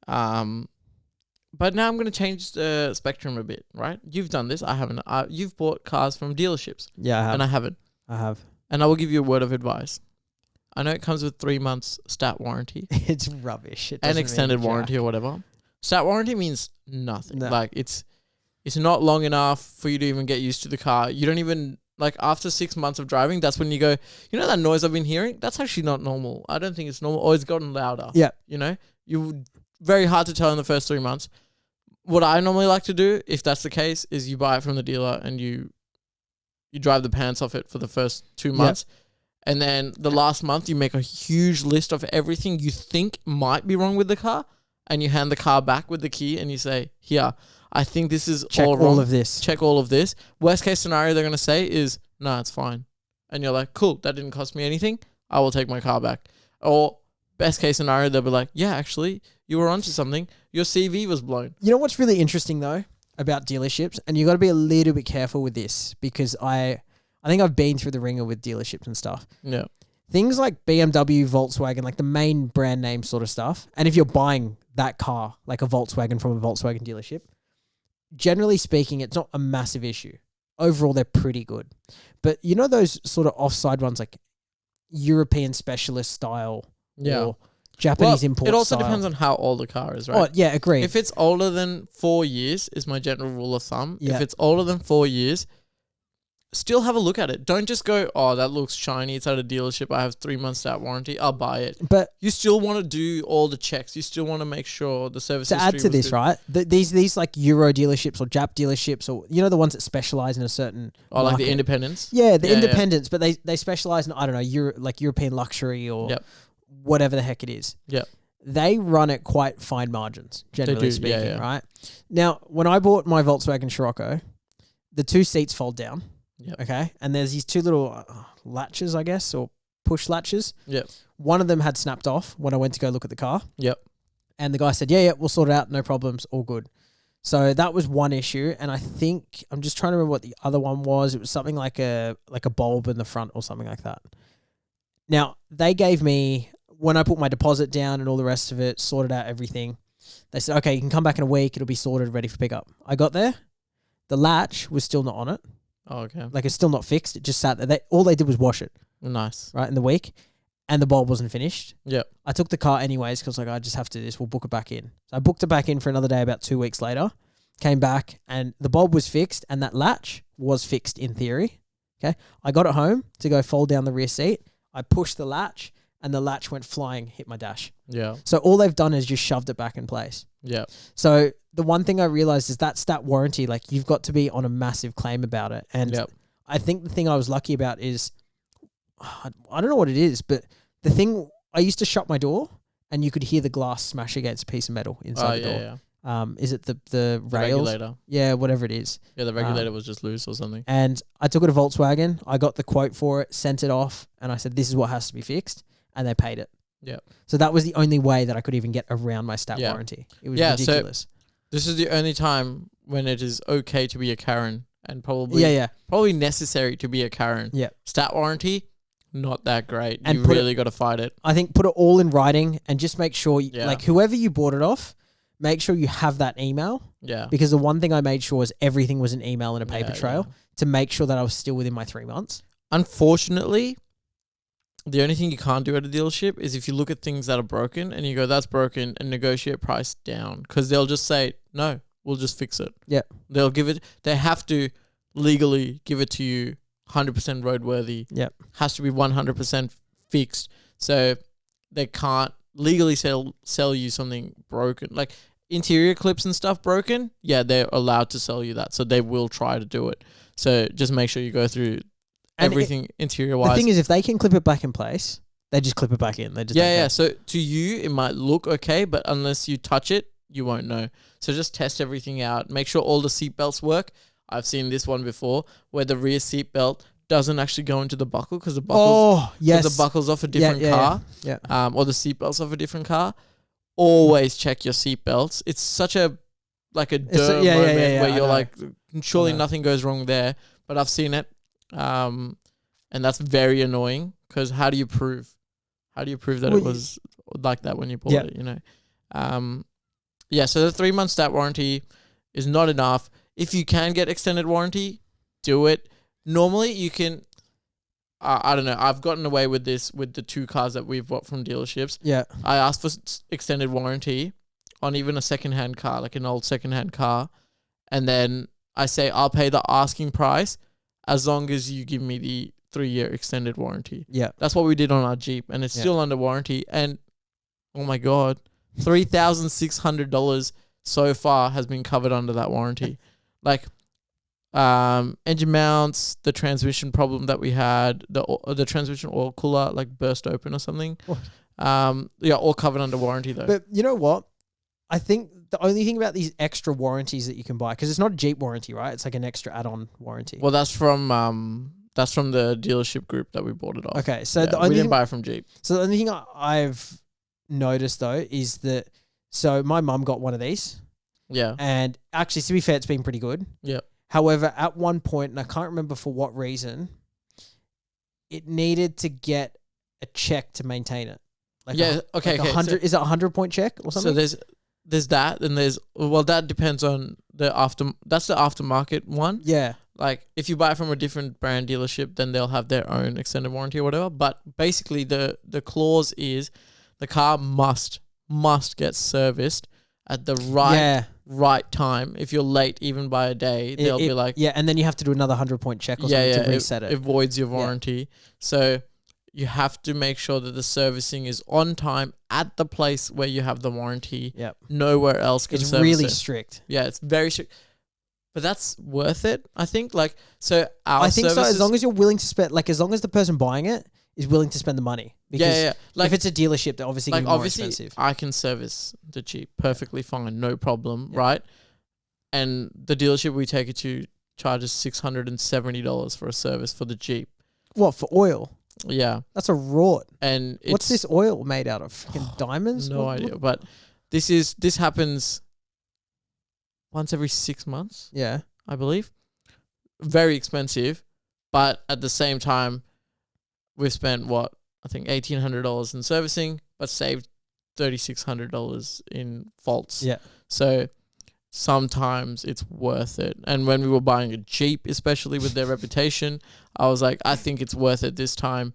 But now I'm going to change the spectrum a bit, right? You've done this. I haven't. You've bought cars from dealerships. Yeah, I have. And I haven't. I have. And I will give you a word of advice. I know it comes with 3 months stat warranty. It's rubbish. And extended warranty or whatever. Stat warranty means nothing. No. Like, it's not long enough for you to even get used to the car. You don't even... Like, after 6 months of driving, that's when you go, you know that noise I've been hearing? That's actually not normal. I don't think it's normal. Or it's gotten louder. Yeah. You know? Very hard to tell in the first 3 months. What I normally like to do, if that's the case, is you buy it from the dealer and you drive the pants off it for the first 2 months. Yep. And then the last month, you make a huge list of everything you think might be wrong with the car. And you hand the car back with the key and you say, here, I think this is Check all wrong. all of this. Check all of this. Worst case scenario they're going to say is, no, it's fine. And you're like, cool, that didn't cost me anything. I will take my car back. Or best case scenario, they'll be like, yeah, actually, you were onto something. Your CV was blown. You know what's really interesting, though, about dealerships? And you got to be a little bit careful with this because I think I've been through the ringer with dealerships and stuff. Yeah. Things like BMW, Volkswagen, like the main brand name sort of stuff. And if you're buying that car, like a Volkswagen from a Volkswagen dealership, generally speaking, it's not a massive issue. Overall, they're pretty good. But you know those sort of offside ones, like European specialist style or Japanese import style? It also style. depends on how old the car is, right? Oh, yeah, agreed. If it's older than 4 years, is my general rule of thumb. Yeah. If it's older than 4 years, still have a look at it. Don't just go, oh, that looks shiny. It's at a dealership. I have 3 months stat warranty. I'll buy it. But you still want to do all the checks. You still want to make sure the service to add to this, good. right? These like Euro dealerships or Jap dealerships, or you know the ones that specialize in a certain like the independents. Yeah, the independents, but they specialize in I don't know, European luxury or whatever the heck it is. Yeah. They run at quite fine margins, generally speaking, right? Now, when I bought my Volkswagen Scirocco, the 2 seats fold down. Yep. Okay. And there's these 2 little latches, I guess, or push latches. Yep. One of them had snapped off when I went to go look at the car. Yep. And the guy said, yeah, we'll sort it out. No problems. All good. So that was one issue. And I think, I'm just trying to remember what the other one was. It was something like a bulb in the front or something like that. Now, they gave me, when I put my deposit down and all the rest of it, sorted out everything, they said, okay, you can come back in a week. It'll be sorted, ready for pickup. I got there. The latch was still not on it. Oh, okay. Like it's still not fixed. It just sat there. All they did was wash it. Nice. Right, in the week. And the bulb wasn't finished. Yeah. I took the car anyways because I just have to do this. We'll book it back in. So I booked it back in for another day about 2 weeks later. Came back and the bulb was fixed and that latch was fixed in theory. Okay. I got it home to go fold down the rear seat. I pushed the latch and the latch went flying, hit my dash. Yeah. So all they've done is just shoved it back in place. Yeah. So the one thing I realized is that stat warranty, like you've got to be on a massive claim about it. And I think the thing I was lucky about is, I don't know what it is, but the thing, I used to shut my door and you could hear the glass smash against a piece of metal inside the door. Yeah. Is it the rails? Regulator. Yeah, whatever it is. Yeah, the regulator was just loose or something. And I took it to Volkswagen. I got the quote for it, sent it off, and I said, this is what has to be fixed. And they paid it. Yeah. So that was the only way that I could even get around my stat warranty. It was ridiculous. So this is the only time when it is okay to be a Karen and probably necessary to be a Karen. Yeah. Stat warranty, not that great. And you really got to fight it. I think put it all in writing and just make sure, like whoever you bought it off, make sure you have that email. Yeah. Because the one thing I made sure was everything was an email and a paper trail to make sure that I was still within my 3 months. Unfortunately, the only thing you can't do at a dealership is if you look at things that are broken and you go, that's broken, and negotiate price down. Because they'll just say, no, we'll just fix it. Yeah. They have to legally give it to you 100% roadworthy. Yeah. Has to be 100% fixed. So they can't legally sell you something broken. Like interior clips and stuff broken, they're allowed to sell you that. So they will try to do it. So just make sure you go through everything interior-wise. The thing is, if they can clip it back in place, they just clip it back in. They just So to you, it might look okay, but unless you touch it, you won't know. So just test everything out. Make sure all the seatbelts work. I've seen this one before where the rear seatbelt doesn't actually go into the buckle because the buckle's off a different car. Or the seatbelt's off a different car. Always check your seatbelts. It's such a like a It's duh yeah, moment yeah, where I you're know. like, surely I know. nothing goes wrong there. But I've seen it, and that's very annoying because how do you prove? How do you prove that Well, it was like that when you bought Yeah. it? You know, yeah. So the 3 month stat warranty is not enough. If you can get extended warranty, do it. Normally, you can. I don't know. I've gotten away with this with the 2 cars that we've bought from dealerships. Yeah. I asked for extended warranty on even a secondhand car, like an old secondhand car, and then I say I'll pay the asking price as long as you give me the 3-year extended warranty. Yeah. That's what we did on our Jeep, and it's still under warranty. And oh my god, $3,600 so far has been covered under that warranty. Like, engine mounts, the transmission problem that we had, the transmission oil cooler like burst open or something. What? Yeah, all covered under warranty though. But you know what? I think the only thing about these extra warranties that you can buy, because it's not a Jeep warranty, right? It's like an extra add-on warranty. Well, that's from the dealership group that we bought it off. Okay, so Yeah, the we only didn't thing, buy it from Jeep. so the only thing I've noticed though is that so my mum got one of these, Yeah, and actually to be fair, it's been pretty good. yeah, However, at one point, and I can't remember for what reason, it needed to get a check to maintain it. Like yeah. Okay, okay. 100, is it a 100-point check or something? So there's that, and that depends on that's the aftermarket one. Yeah. Like if you buy from a different brand dealership, then they'll have their own extended warranty or whatever. But basically, the clause is the car must get serviced at the right time. If you're late even by a day, they'll be like, yeah, and then you have to do another 100-point check or something to reset it. It voids your warranty. So you have to make sure that the servicing is on time at the place where you have the warranty. Yep. Nowhere else can It's service really it. strict. Yeah, it's very strict. But that's worth it, I think. Like, so I think so, as long as you're willing to spend, like, as long as the person buying it is willing to spend the money. Because yeah. Like, if it's a dealership, they're obviously going to be more expensive. I can service the Jeep perfectly fine, no problem, right? And the dealership we take it to charges $670 for a service for the Jeep. What, for oil? Yeah. That's a rort. And what's this oil made out of? Freaking diamonds? No idea. But this happens once every 6 months. Yeah. I believe. Very expensive. But at the same time, we've spent I think $1,800 in servicing, but saved $3,600 in faults. Yeah. So sometimes it's worth it. And when we were buying a Jeep, especially with their reputation, I was like, I think it's worth it this time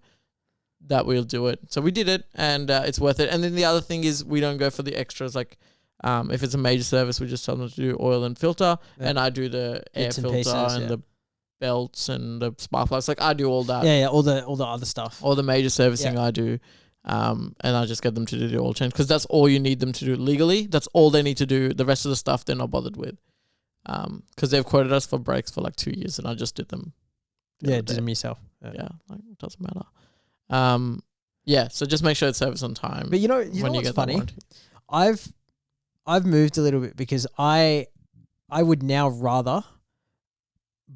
that we'll do it. So we did it, and it's worth it. And then the other thing is we don't go for the extras. Like if it's a major service, we just tell them to do oil and filter, and I do the air Bits and filter pieces, and the belts and the spark plugs. Like I do all that. Yeah, all the other stuff. All the major servicing I do. And I just get them to do the oil change because that's all you need them to do legally. That's all they need to do. The rest of the stuff they're not bothered with. Because they've quoted us for brakes for like 2 years, and I just did them. Did them yourself. Yeah, like it doesn't matter. Yeah. So just make sure it's serviced on time. But you know what's funny? I've moved a little bit because I would now rather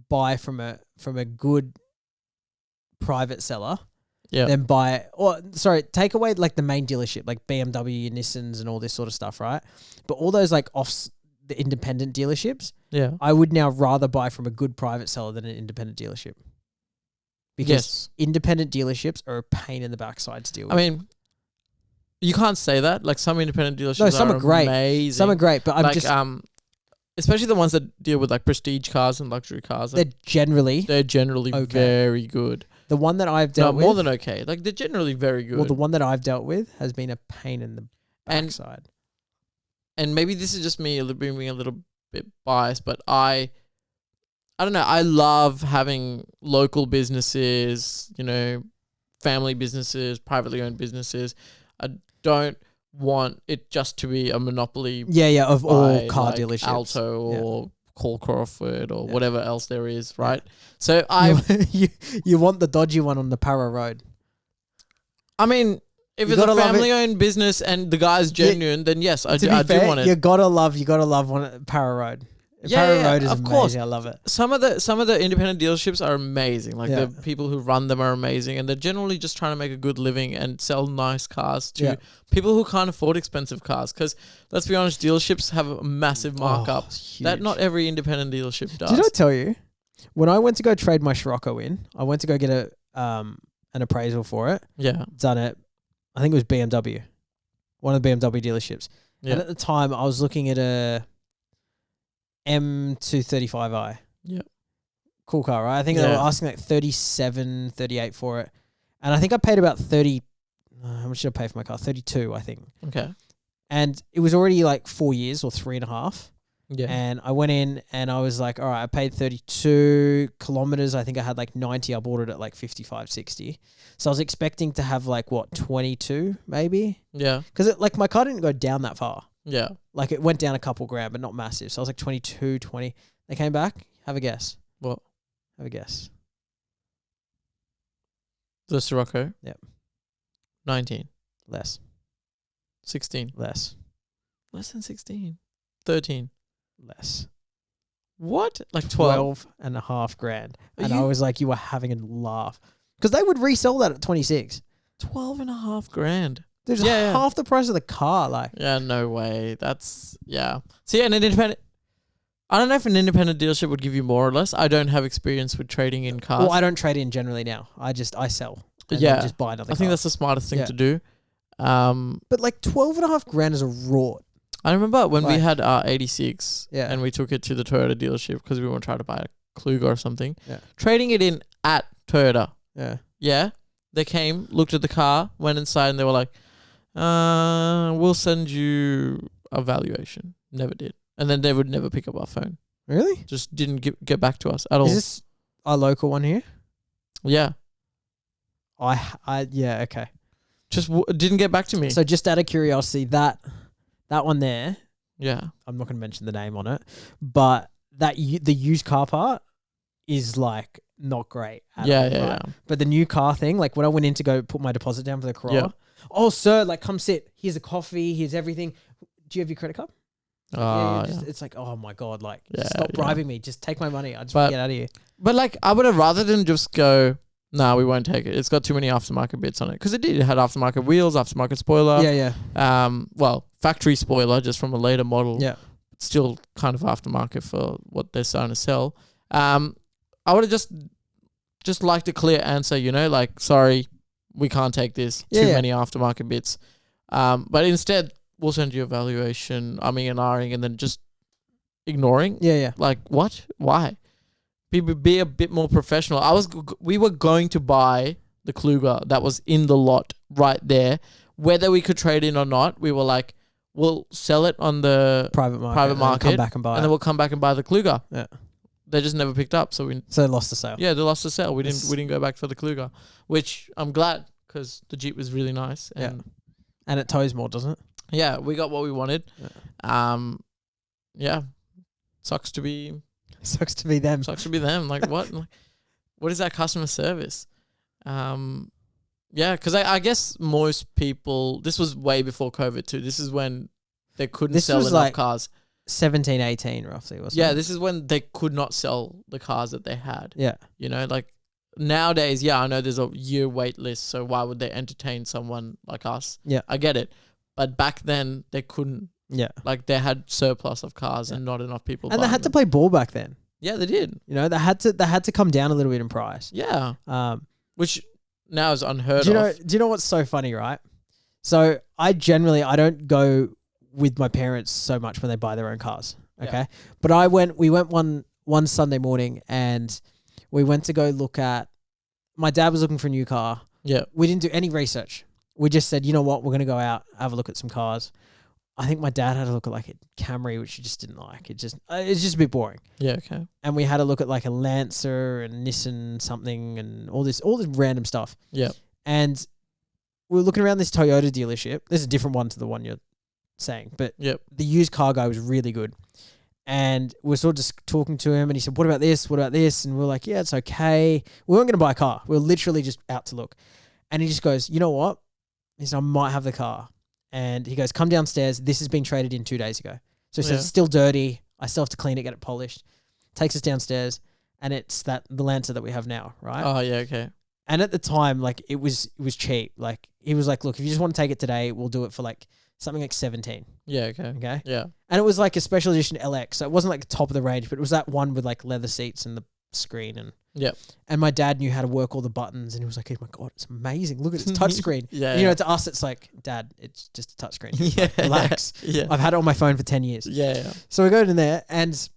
buy from a good private seller. Yeah. Then take away like the main dealership, like BMW and Nissans and all this sort of stuff, right? But all those like the independent dealerships, Yeah. I would now rather buy from a good private seller than an independent dealership. Because independent dealerships are a pain in the backside to deal with. I mean, you can't say that. Like some independent dealerships No, some are great. amazing. Some are great, but I'm like, just especially the ones that deal with like prestige cars and luxury cars. they're Like, generally okay. Very good. The one that I've dealt with, more than okay. Like they're generally very good. well, the one that I've dealt with has been a pain in the backside. And maybe this is just me being a little bit biased, but I don't know. I love having local businesses, family businesses, privately owned businesses. I don't want it just to be a monopoly. Of all car like dealerships. Alto or Cole Crawford or whatever else there is, right? Yeah. So you want the dodgy one on the Para Road. I mean, if it's a family-owned business and the guy's genuine, then yes, I do want it. You gotta love one at Para Road. Parrot Road is of amazing. course. I love it. Some of the independent dealerships are amazing. Like Yeah. the people who run them are amazing, and they're generally just trying to make a good living and sell nice cars to people who can't afford expensive cars. Because let's be honest, dealerships have a massive markup it's that huge. not every independent dealership does. Did I tell you when I went to go trade my Scirocco in? I went to go get an appraisal for it. Yeah, Done it. I think it was BMW, one of the BMW dealerships. yeah, And at the time, I was looking at a M235i. yeah. Cool car, right? I think they were asking like 37, 38 for it. And I think I paid about 30. How much did I pay for my car? 32, I think. Okay. And it was already like 4 years or 3.5. Yeah. And I went in and I was like, all right, I paid 32 kilometers. I think I had like 90. I bought it at like 55, 60. So I was expecting to have like, 22 maybe? Yeah. Because like my car didn't go down that far. Yeah. Like it went down a couple grand, but not massive. So I was like 22, 20. They came back. Have a guess. What? Have a guess. The Scirocco? Yep. 19. Less. 16. Less. Less than 16. 13. Less. What? Like 12? 12.5 grand. Are And you- I was like, you were having a laugh. Because they would resell that at 26. 12.5 grand. There's Yeah. half the price of the car. Like, Yeah, no way. That's, yeah. See, an independent, I don't know if an independent dealership would give you more or less. I don't have experience with trading in cars. well, I don't trade in generally now. I sell. And Yeah. then just buy another I think car. that's the smartest thing Yeah. to do. But like 12.5 grand is a rort. I remember when we Like- had our 86 Yeah. and we took it to the Toyota dealership because we want to try to buy a Kluger or something. Yeah. Trading it in at Toyota. Yeah. Yeah. They came, looked at the car, went inside, and they were like, we'll send you a valuation. Never did. And then they would never pick up our phone. Really? Just didn't get back to us at all. Is this our local one here? Yeah. Yeah, okay. Just didn't get back to me. So just out of curiosity, that one there, Yeah. I'm not going to mention the name on it, but the used car part is like not great. Yeah, all, yeah, right? yeah. But the new car thing, like when I went in to go put my deposit down for the Corolla, Yeah. oh sir, like come sit. Here's a coffee. Here's everything. Do you have your credit card? Yeah. It's like, oh my god, like Yeah, stop yeah. bribing me. Just take my money. I just want to get out of here. But like, I would have rather than just go, nah, we won't take it. It's got too many aftermarket bits on it. Because it did. It had aftermarket wheels, aftermarket spoiler. Yeah. Well, factory spoiler just from a later model. Yeah. Still kind of aftermarket for what they're starting to sell. I would have just liked a clear answer, like, sorry, we can't take this. Yeah, Too yeah. many aftermarket bits. But instead, we'll send you a valuation, and ahhing, and then just ignoring. Yeah. Like, what? Why? Be a bit more professional. We were going to buy the Kluger that was in the lot right there. Whether we could trade in or not, we were like, we'll sell it on the Private market. Private and then market, Come back and buy and it. then we'll come back and buy the Kluger. Yeah. They just never picked up, so So they lost the sale. they lost the sale. We It's- didn't go back for the Kluger, which I'm glad because the Jeep was really nice. And And it tows more, doesn't it? yeah, we got what we wanted. Yeah, sucks to be Sucks to be them. them. Like what? Like, what is that customer service? Yeah, because I guess most people. This was way before COVID too. This is when they couldn't This sell was enough like- cars. 17, 18 roughly, wasn't Yeah, it? this is when they could not sell the cars that they had. Yeah. Like nowadays, yeah, I know there's a year wait list, so why would they entertain someone like us? Yeah. I get it. But back then, they couldn't. Yeah. Like, they had surplus of cars and not enough people And they buying had to them. play ball back then. Yeah, they did. They had to come down a little bit in price. Yeah. Um, Which now is unheard do of. you know what's so funny, right? So I don't go with my parents so much when they buy their own cars. Okay. Yeah. But we went one Sunday morning and we went to go look at, my dad was looking for a new car. Yeah. We didn't do any research. We just said, you know what, we're going to go out, have a look at some cars. I think my dad had a look at like a Camry, which he just didn't like. It's just a bit boring. Yeah, okay. And we had a look at like a Lancer and Nissan something and all this random stuff. Yeah. And we were looking around this Toyota dealership. There's a different one to the one you're saying, but Yep. the used car guy was really good. And we were sort of just talking to him and he said, what about this? What about this? And we were like, yeah, it's okay. We weren't going to buy a car. We were literally just out to look. And he just goes, you know what? He said, I might have the car. And he goes, come downstairs. This has been traded in 2 days ago. So he says, Yeah. it's still dirty. I still have to clean it, get it polished. Takes us downstairs, and it's the Lancer that we have now, right? Oh yeah, okay. And at the time, like it was cheap. Like he was like, look, if you just want to take it today, we'll do it for like something like 17. Yeah, okay. Okay. Yeah. And it was like a special edition LX. So it wasn't like the top of the range, but it was that one with like leather seats and the screen and And my dad knew how to work all the buttons, and he was like, oh my God, it's amazing. Look at this touchscreen. Yeah. You know, to us, it's like, Dad, it's just a touchscreen. Yeah. Like, relax. Yeah. I've had it on my phone for 10 years. Yeah. So we go in there and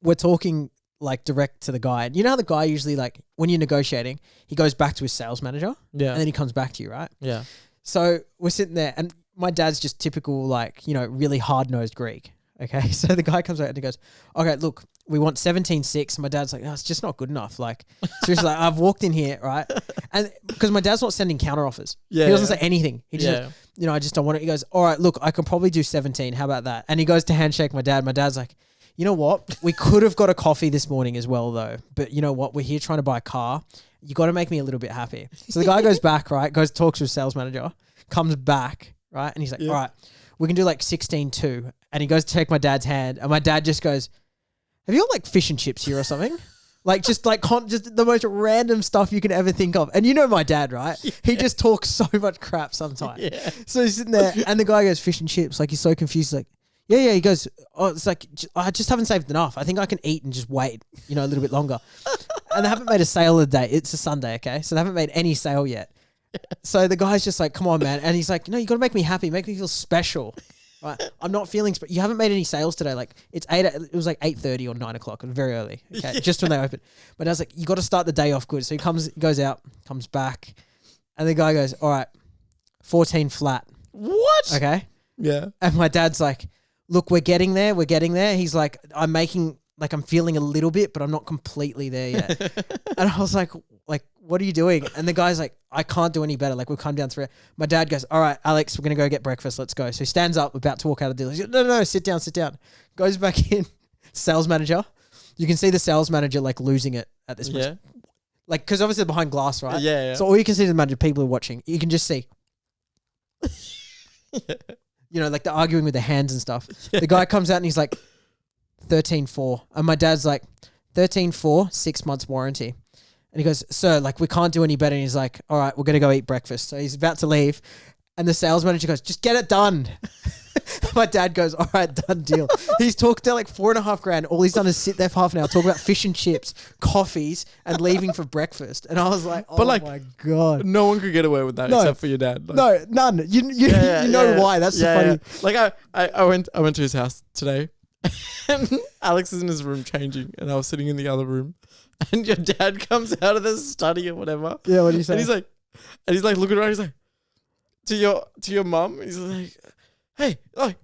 we're talking like direct to the guy. And you know how the guy usually, like when you're negotiating, he goes back to his sales manager Yeah. and then he comes back to you, right? Yeah. So we're sitting there and my dad's just typical, like, you know, really hard-nosed Greek. Okay. So the guy comes out and he goes, okay, look, we want 17.6. My dad's like, oh, it's just not good enough. Like, seriously, like, I've walked in here, right? And because my dad's not sending counter offers. Yeah. He doesn't say anything. He just, you know, I just don't want it. He goes, all right, look, I can probably do 17. How about that? And he goes to handshake my dad. My dad's like, you know what? We could have got a coffee this morning as well, though. But you know what? We're here trying to buy a car. You got to make me a little bit happy. So the guy goes back, right? Goes, talks to his sales manager, comes back, right? And he's like, all right, we can do like 16.2. And he goes to take my dad's hand. And my dad just goes, have you got like fish and chips here or something? Like just like just the most random stuff you can ever think of. And you know my dad, right? Yeah. He just talks so much crap sometimes. Yeah. So he's sitting there and the guy goes, fish and chips. Like he's so confused. He's like, yeah. He goes, oh, it's like, I just haven't saved enough. I think I can eat and just wait, you know, a little bit longer. And they haven't made a sale of the day. It's a Sunday, okay? So they haven't made any sale yet. So the guy's just like, come on, man. And he's like, no, you got to make me happy. Make me feel special. Right, I'm not feeling. You haven't made any sales today. Like it's 8. It was like 8:30 or 9 o'clock. It was very early. Okay, just when they opened. But I was like, you got to start the day off good. So he goes out, comes back, and the guy goes, all right, 14 flat. What? Okay. Yeah. And my dad's like, look, we're getting there. He's like, I'm feeling a little bit, but I'm not completely there yet. And I was like, what are you doing? And the guy's like, I can't do any better. Like, we've come down through it. My dad goes, all right, Alex, we're going to go get breakfast. Let's go. So he stands up, about to walk out of the deal. He's like, no, sit down. Goes back in. Sales manager. You can see the sales manager like losing it at this point. Like, because obviously they're behind glass, right? Yeah. So all you can see is the manager, people are watching. You can just see. You know, like they're arguing with their hands and stuff. Yeah. The guy comes out and he's like, 13.4. And my dad's like, 13.4, 6 months warranty. And he goes, sir, like, we can't do any better. And he's like, all right, we're going to go eat breakfast. So he's about to leave. And the sales manager goes, just get it done. My dad goes, all right, done deal. He's talked to like $4,500. All he's done is sit there for half an hour, talk about fish and chips, coffees, and leaving for breakfast. And I was like, oh my God. No one could get away with that except for your dad. Like, no, none. You know why. That's the funny. Like I went to his house today and Alex is in his room changing and I was sitting in the other room. And your dad comes out of the study or whatever. Yeah, what do you say? And he's like looking around. He's like, to your mum. He's like, hey, like,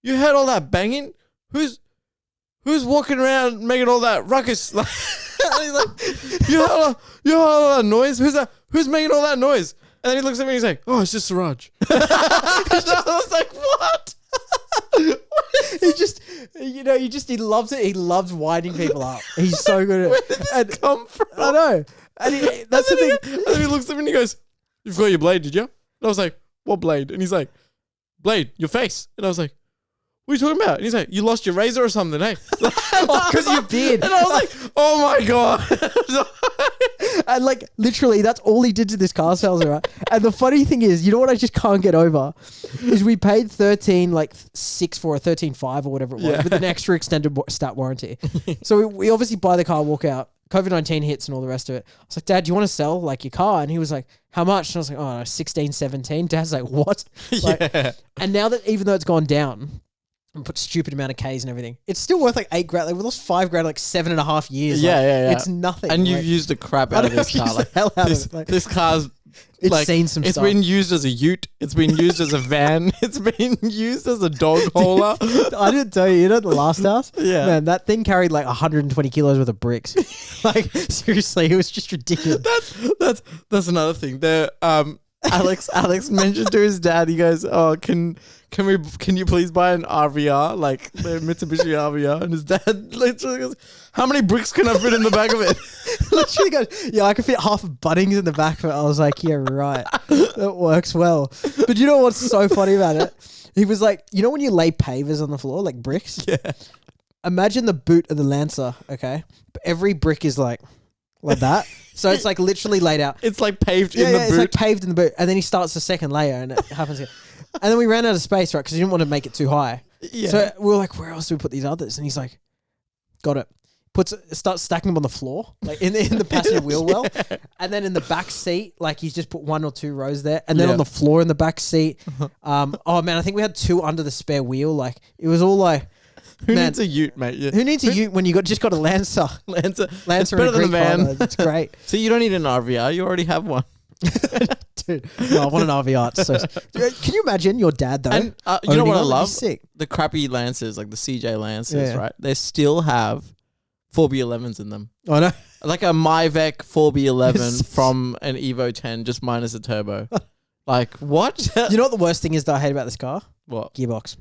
you heard all that banging? Who's walking around making all that ruckus? Like, he's like, you heard all that noise? Who's making all that noise? And then he looks at me and he's like, oh, it's just Siraj. I was like, what? He loves it. He loves winding people up. He's so good at it. Where did this come from? I know. And that's the thing. And then he looks at me and he goes, you've got your blade, did you? And I was like, what blade? And he's like, blade, your face. And I was like, what are you talking about? And he's like, you lost your razor or something, eh? Because of your beard. And I was like, oh my God. And like literally that's all he did to this car sales, right? And the funny thing is, you know what I just can't get over is we paid 13.6 for a 13.5 or whatever it was with an extra extended stat warranty. So we obviously buy the car, walk out. COVID-19 hits and all the rest of it. I was like, Dad, do you want to sell like your car? And he was like, how much? And I was like, oh, no, 16, 17. Dad's like, what? Like, and now that even though it's gone down and put stupid amount of Ks and everything, it's still worth like $8,000. Like we lost $5,000 like 7.5 years. Yeah. It's nothing. And you've used the crap out of this car. Like, hell out of it. Like, this car's it's seen some stuff. It's been used as a ute. It's been used as a van. It's been used as a dog hauler. I didn't tell you, the last house? Yeah. Man, that thing carried like 120 kilos worth of bricks. Like, seriously, it was just ridiculous. That's another thing. There, Alex mentioned to his dad, he goes, oh, can you please buy an RVR, like the Mitsubishi RVR? And his dad literally goes, how many bricks can I fit in the back of it? Literally goes, yeah, I can fit half of Bunnings in the back of it. I was like, yeah, right. That works well. But you know what's so funny about it? He was like, you know when you lay pavers on the floor, like bricks? Yeah. Imagine the boot of the Lancer, okay? But every brick is like that. So it's like literally laid out. It's like paved in the boot. It's like paved in the boot. And then he starts the second layer and it happens again. And then we ran out of space, right? Because he didn't want to make it too high. Yeah. So we were like, where else do we put these others? And he's like, got it. Starts stacking them on the floor, like in the passenger wheel well. And then in the back seat, like he's just put 1 or 2 rows there. And then on the floor in the back seat, oh man, I think we had 2 under the spare wheel. Like it was all like, who needs a ute, mate? Yeah. Who needs a ute when you just got a Lancer? Lancer. It's Lancer better and a than a Greek van. Father. It's great. So you don't need an RVR. You already have one. Dude, no, I want an RVR. It's so, can you imagine your dad though? And you know what I love? Sick. The crappy Lancers, like the CJ Lancers, right? They still have 4B11s in them. I know. Like a Myvec 4B11 from an Evo 10, just minus a turbo. Like, what? You know what the worst thing is that I hate about this car? What? Gearbox.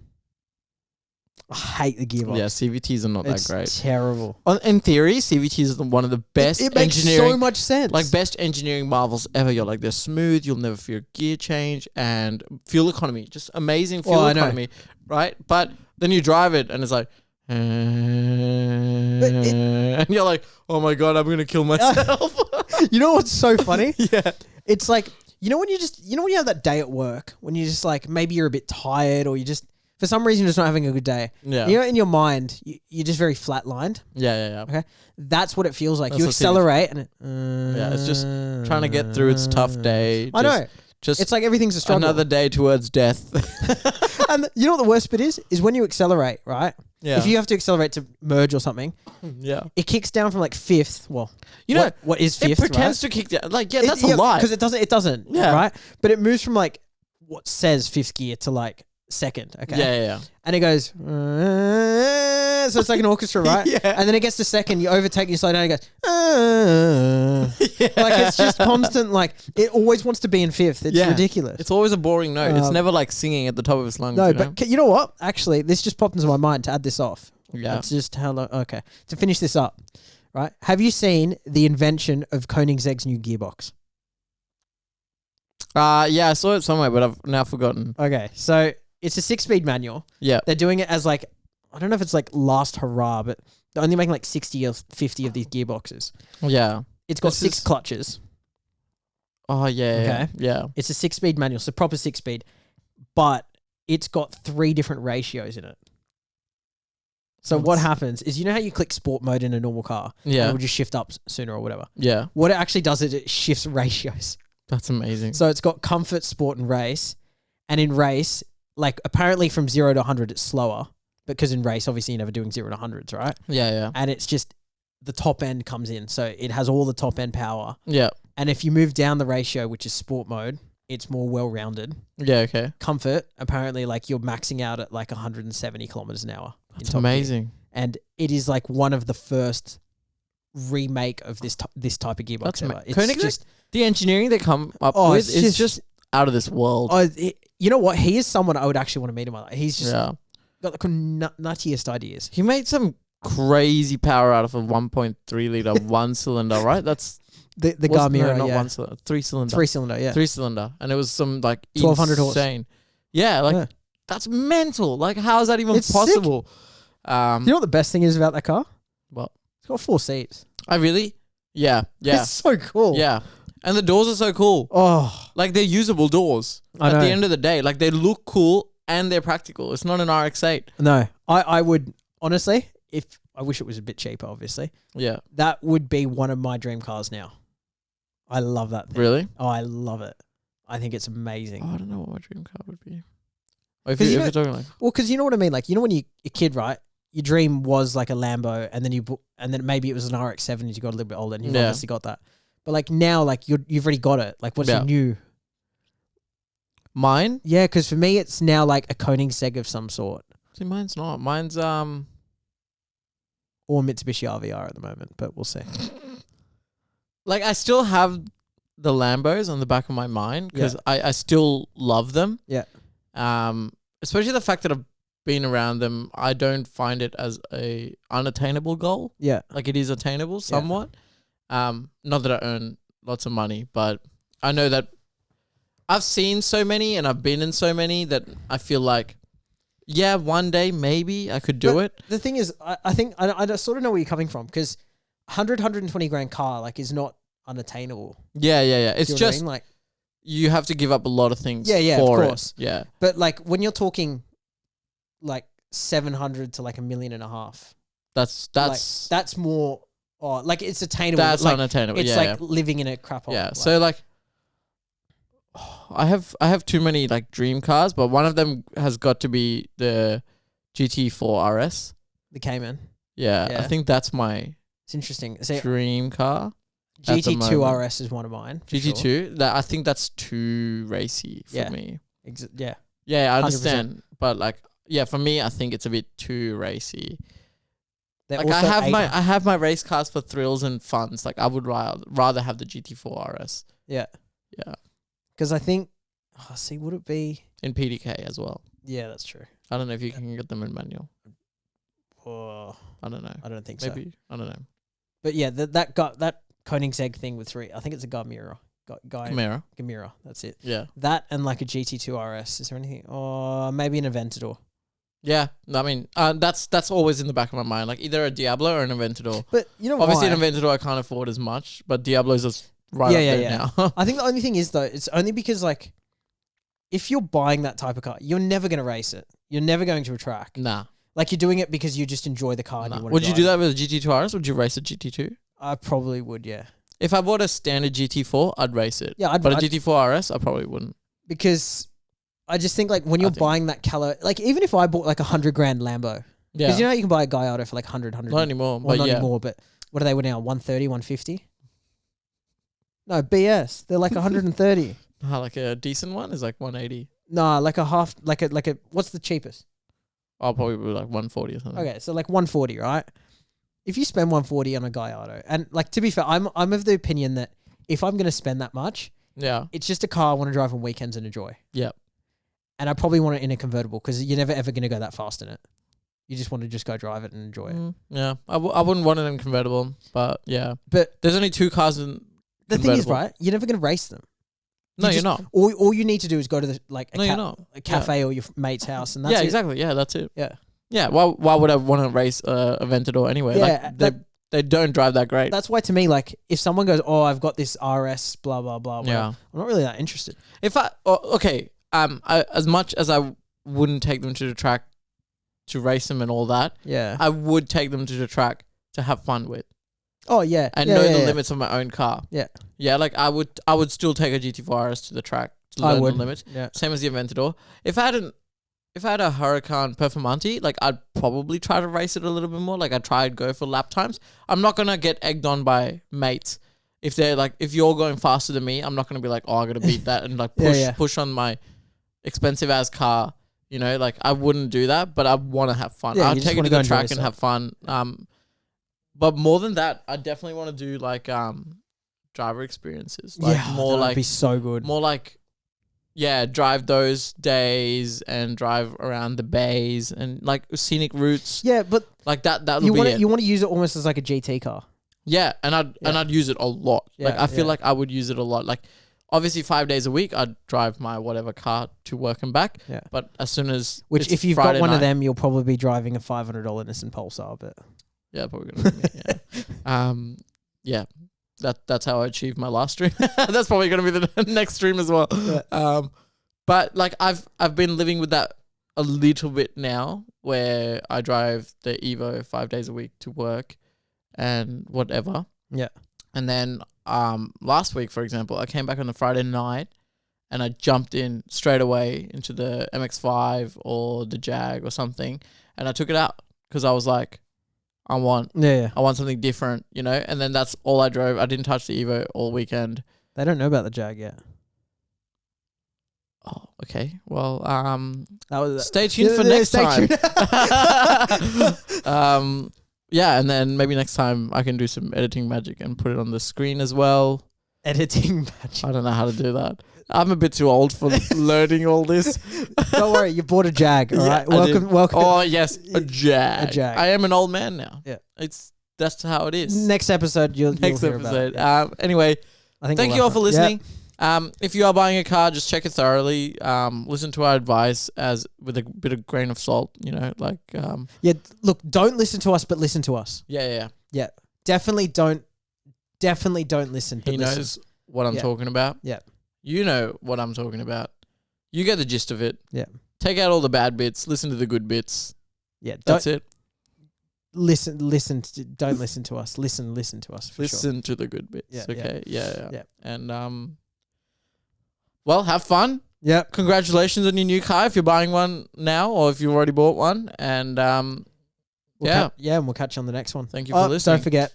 I hate the gearbox. Yeah, CVTs are not It's that great. terrible. In theory, CVTs are one of the best It makes engineering. so much sense. Like best engineering marvels ever. You're like, they're smooth. You'll never feel gear change and fuel economy. Just amazing fuel economy, right? But then you drive it and it's like, and you're like, oh my God, I'm going to kill myself. You know what's so funny? Yeah. It's like, you know when you have that day at work when you just like, maybe you're a bit tired or you just, for some reason, you're just not having a good day. Yeah. You know, in your mind, you're just very flatlined. Yeah. Okay. That's what it feels like. That's You what accelerate and yeah, it's just trying to get through its tough day. I know. Just It's like everything's a struggle. another day towards death. And you know what the worst bit is? Is when you accelerate, right? Yeah. If you have to accelerate to merge or something, Yeah. it kicks down from like 5th. Well, You know, what is 5th, it pretends right? to kick down. Like, yeah, that's a lie. Because it doesn't, Yeah. right? But it moves from like what says 5th gear to like 2nd, okay? Yeah. And it goes, so it's like an orchestra, right? Yeah. And then it gets to 2nd, you overtake, you slow down, it goes, like it's just constant, like it always wants to be in 5th. It's ridiculous. It's always a boring note. It's never like singing at the top of its lungs. No, you know? but you know what? Actually, this just popped into my mind to add this off. Yeah. It's just how long. Okay. To finish this up, right? Have you seen the invention of Koenigsegg's new gearbox? Yeah, I saw it somewhere, but I've now forgotten. Okay. So it's a 6-speed manual. Yeah. They're doing it as like, I don't know if it's like last hurrah, but they're only making like 60 or 50 of these gearboxes. Yeah. It's got This 6 is- clutches. Oh, yeah. Okay. Yeah. It's a 6-speed manual, so proper 6-speed, but it's got 3 different ratios in it. So what happens is, you know how you click sport mode in a normal car? Yeah. And it will just shift up sooner or whatever. Yeah. What it actually does is it shifts ratios. That's amazing. So it's got comfort, sport, and race. And in race, like apparently from 0 to 100, it's slower. Because in race, obviously, you're never doing 0 to 100s, right? Yeah. And it's just the top end comes in. So it has all the top end power. Yeah. And if you move down the ratio, which is sport mode, it's more well-rounded. Yeah, okay. Comfort, apparently, like you're maxing out at like 170 kilometers an hour. That's amazing. And it is like one of the first remake of this type of gearbox That's ever. It's Koenigsegg? just, The engineering they come up Oh, with it's is just- just out of this world. you know what? He is someone I would actually want to meet in my life. He's just Yeah. got the nuttiest ideas. He made some crazy power out of a 1.3 liter 1-cylinder, right? That's The no, Garmira, not yeah. 1-cylinder, 3-cylinder. 3-cylinder, yeah. 3-cylinder, and it was some like 1200 horse. insane. Yeah, like Yeah. that's mental. Like, how is that even It's sick. possible? You know what the best thing is about that car? Well, It's got 4 seats. I really, yeah, It's so cool. yeah, and the doors are so cool. Oh, Like, they're usable doors. I At know. the end of the day, like, they look cool and they're practical. It's not an RX-8. no. I would, honestly, I wish it was a bit cheaper, obviously. Yeah, That would be one of my dream cars now. I love that thing. really. Oh, I love it. I think it's amazing. Oh, I don't know what my dream car would be. If, 'Cause you, you if you're talking like, Well, because you know what I mean? Like, you know when you're a kid, right? Your dream was like a Lambo, and then maybe it was an RX-7 as you got a little bit older, and you've Yeah. obviously got that. But like now, like you've already got it. Like, what's Yeah. new? mine? Yeah, because for me, it's now like a Koenigsegg of some sort, See, mine's not. Mine's or Mitsubishi RVR at the moment. But we'll see. like, I still have the Lambos on the back of my mind because I still love them. Yeah. Especially the fact that I've been around them, I don't find it as a unattainable goal. Yeah, Like, it is attainable somewhat. Not that I earn lots of money, but I know that I've seen so many and I've been in so many that I feel like Yeah, one day maybe I could do it. The thing is, I think I sort of know where you're coming from because 120 grand car like is not unattainable. Yeah. It's Do you know what I just mean? Like, you have to give up a lot of things. Yeah, for of course. It. Yeah, but like when you're talking like 700 to like $1.5 million, that's more. Oh, like it's attainable. That's like, unattainable. It's like living in a crap hole. Yeah. Like, So like, I have too many like dream cars, but one of them has got to be the GT4 RS. the Cayman. Yeah, Yeah. I think that's my It's interesting. See, dream car. at the GT2 moment. RS is one of mine. for GT2. sure. That I think that's too racy for Yeah. me. Yeah. Yeah, I 100%. understand, but like, yeah, for me, I think it's a bit too racy. They're Like also I have my race cars for thrills and funs. Like I would rather have the GT4 RS. Yeah. Yeah, Because I think, would it be? in PDK as well. Yeah, that's true. I don't know if you can get them in manual. Oh, I don't know. I don't think so. Maybe I don't know. But yeah, that Koenigsegg thing with 3, I think it's a Gamera. Camaro. Gamera, that's it. Yeah. That and like a GT2 RS. Is there anything? Or maybe an Aventador. Yeah. I mean, that's always in the back of my mind. Like either a Diablo or an Aventador. But you know Obviously, why? an Aventador I can't afford as much, but Diablo's just right Yeah, up yeah, there yeah. now. I think the only thing is though, it's only because like, if you're buying that type of car, you're never going to race it. You're never going to a track. Nah. Like you're doing it because you just enjoy the car. And you want Would you do that with a GT2 RS? Would you race a GT2? I probably would, yeah. If I bought a standard GT4, I'd race it. Yeah, but a GT4 RS, I probably wouldn't. because I just think like when you're buying that color, like even if I bought like $100 grand Lambo, Yeah. because you know you can buy a Gallardo for like 100. Not anymore. Well, But not yeah. anymore, but what are they now? 130, 150? No, BS. They're like 130. Like a decent one is like 180. No, like a half, like a. What's the cheapest? I'll probably be like 140 or something. Okay, so like 140, right? If you spend 140 on a Gallardo, and like to be fair, I'm of the opinion that if I'm gonna spend that much, Yeah. it's just a car I want to drive on weekends and enjoy. Yep. And I probably want it in a convertible because you're never ever gonna go that fast in it. You just want to just go drive it and enjoy it. Yeah. I wouldn't want it in convertible, but yeah. But There's only 2 cars in the thing is, convertible. right? You're never gonna race them. No, you're not. All you need to do is go to the like No, you're not. a cafe or your mate's house, and that's Yeah, it. exactly. Yeah, that's it. Yeah. Yeah. Why would I want to race a Aventador anyway? Yeah, Like they don't drive that great. That's why to me, like, if someone goes, "Oh, I've got this RS, blah blah blah," well, Yeah. I'm not really that interested. If as much as I wouldn't take them to the track to race them and all that, Yeah. I would take them to the track to have fun with Oh yeah. and yeah, know yeah, the yeah. limits of my own car. Yeah. Yeah, like I would still take a GT4 RS to the track to I learn the would. limits. Yeah. Same as the Aventador. If I had a Huracan Performante, like I'd probably try to race it a little bit more. Like I'd try and go for lap times. I'm not gonna get egged on by mates. If they're like, if you're going faster than me, I'm not gonna be like, oh, I gotta beat that and like push on my expensive ass car. You know, like I wouldn't do that, but I want to have fun. Yeah, I'd you just take it wanna to go the enjoy track and have fun. But more than that, I definitely want to do like driver experiences. Like yeah. more that'd like be so good. more like, yeah, drive those days and drive around the bays and like scenic routes. Yeah, but Like that would you be want it. you want to use it almost as like a GT car. Yeah, and I'd use it a lot. Like Yeah, I feel yeah. like I would use it a lot. Like obviously 5 days a week I'd drive my whatever car to work and back. Yeah. But as soon as Which, it's if you've Friday got one of night- them, you'll probably be driving a $500 Nissan Pulsar. But Yeah, probably gonna be me. Yeah. Yeah. That's how I achieved my last stream. That's probably gonna be the next stream as well. Yeah. But like I've been living with that a little bit now, where I drive the Evo 5 days a week to work and whatever. Yeah. And then last week, for example, I came back on the Friday night and I jumped in straight away into the MX-5 or the Jag or something, and I took it out because I was like, I want something different, you know? And then that's all I drove. I didn't touch the Evo all weekend. They don't know about the Jag yet. Oh, okay. Well, That was stay tuned for next stay time. tuned. Yeah, and then maybe next time I can do some editing magic and put it on the screen as well. Editing magic. I don't know how to do that. I'm a bit too old for learning all this. Don't worry, you bought a Jag. All right, I did. welcome. Oh yes, a Jag. A Jag. I am an old man now. Yeah, that's how it is. Next episode, you'll Next hear episode. About it. Yeah. Anyway, I think thank you all for listening. If you are buying a car, just check it thoroughly. Listen to our advice as with a bit of grain of salt. You know, like Yeah, look, don't listen to us, but listen to us. yeah. Yeah, definitely don't listen. But He listen. knows what I'm Yeah. talking about. Yeah. You know what I'm talking about. You get the gist of it. Yeah. Take out all the bad bits. Listen to the good bits. Yeah, That's it. listen. Don't listen to us. Listen to us. For Listen to the good bits. Yeah, Okay. Yeah. Yeah. And well, have fun. Yep. Congratulations on your new car if you're buying one now or if you've already bought one. And And we'll catch you on the next one. thank you for listening. Don't forget.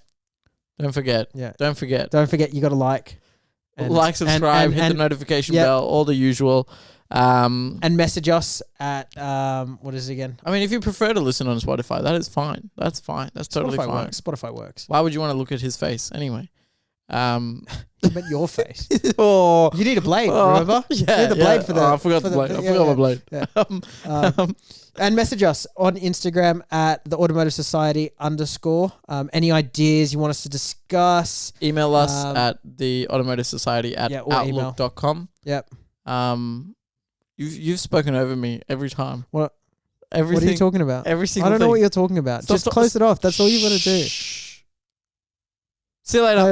Don't forget. Yeah. Don't forget. Don't forget. You got to like, Like, subscribe, hit the notification bell, all the usual. and message us at what is it again? I mean, if you prefer to listen on Spotify, that is fine. That's fine. That's totally Spotify fine. works. Spotify works. Why would you want to look at his face anyway? But your face. Oh, You need a blade. Remember? Yeah, You need the blade for the. I forgot the blade. I forgot my blade. Yeah. And message us on Instagram at the Automotive Society _ any ideas you want us to discuss. Email us at the Automotive Society at or email. outlook.com. Yep. You've spoken over me every time. What? Everything. What are you talking about? Every single I don't know thing. what you're talking about. Just close it off. That's all you got to do. See you later.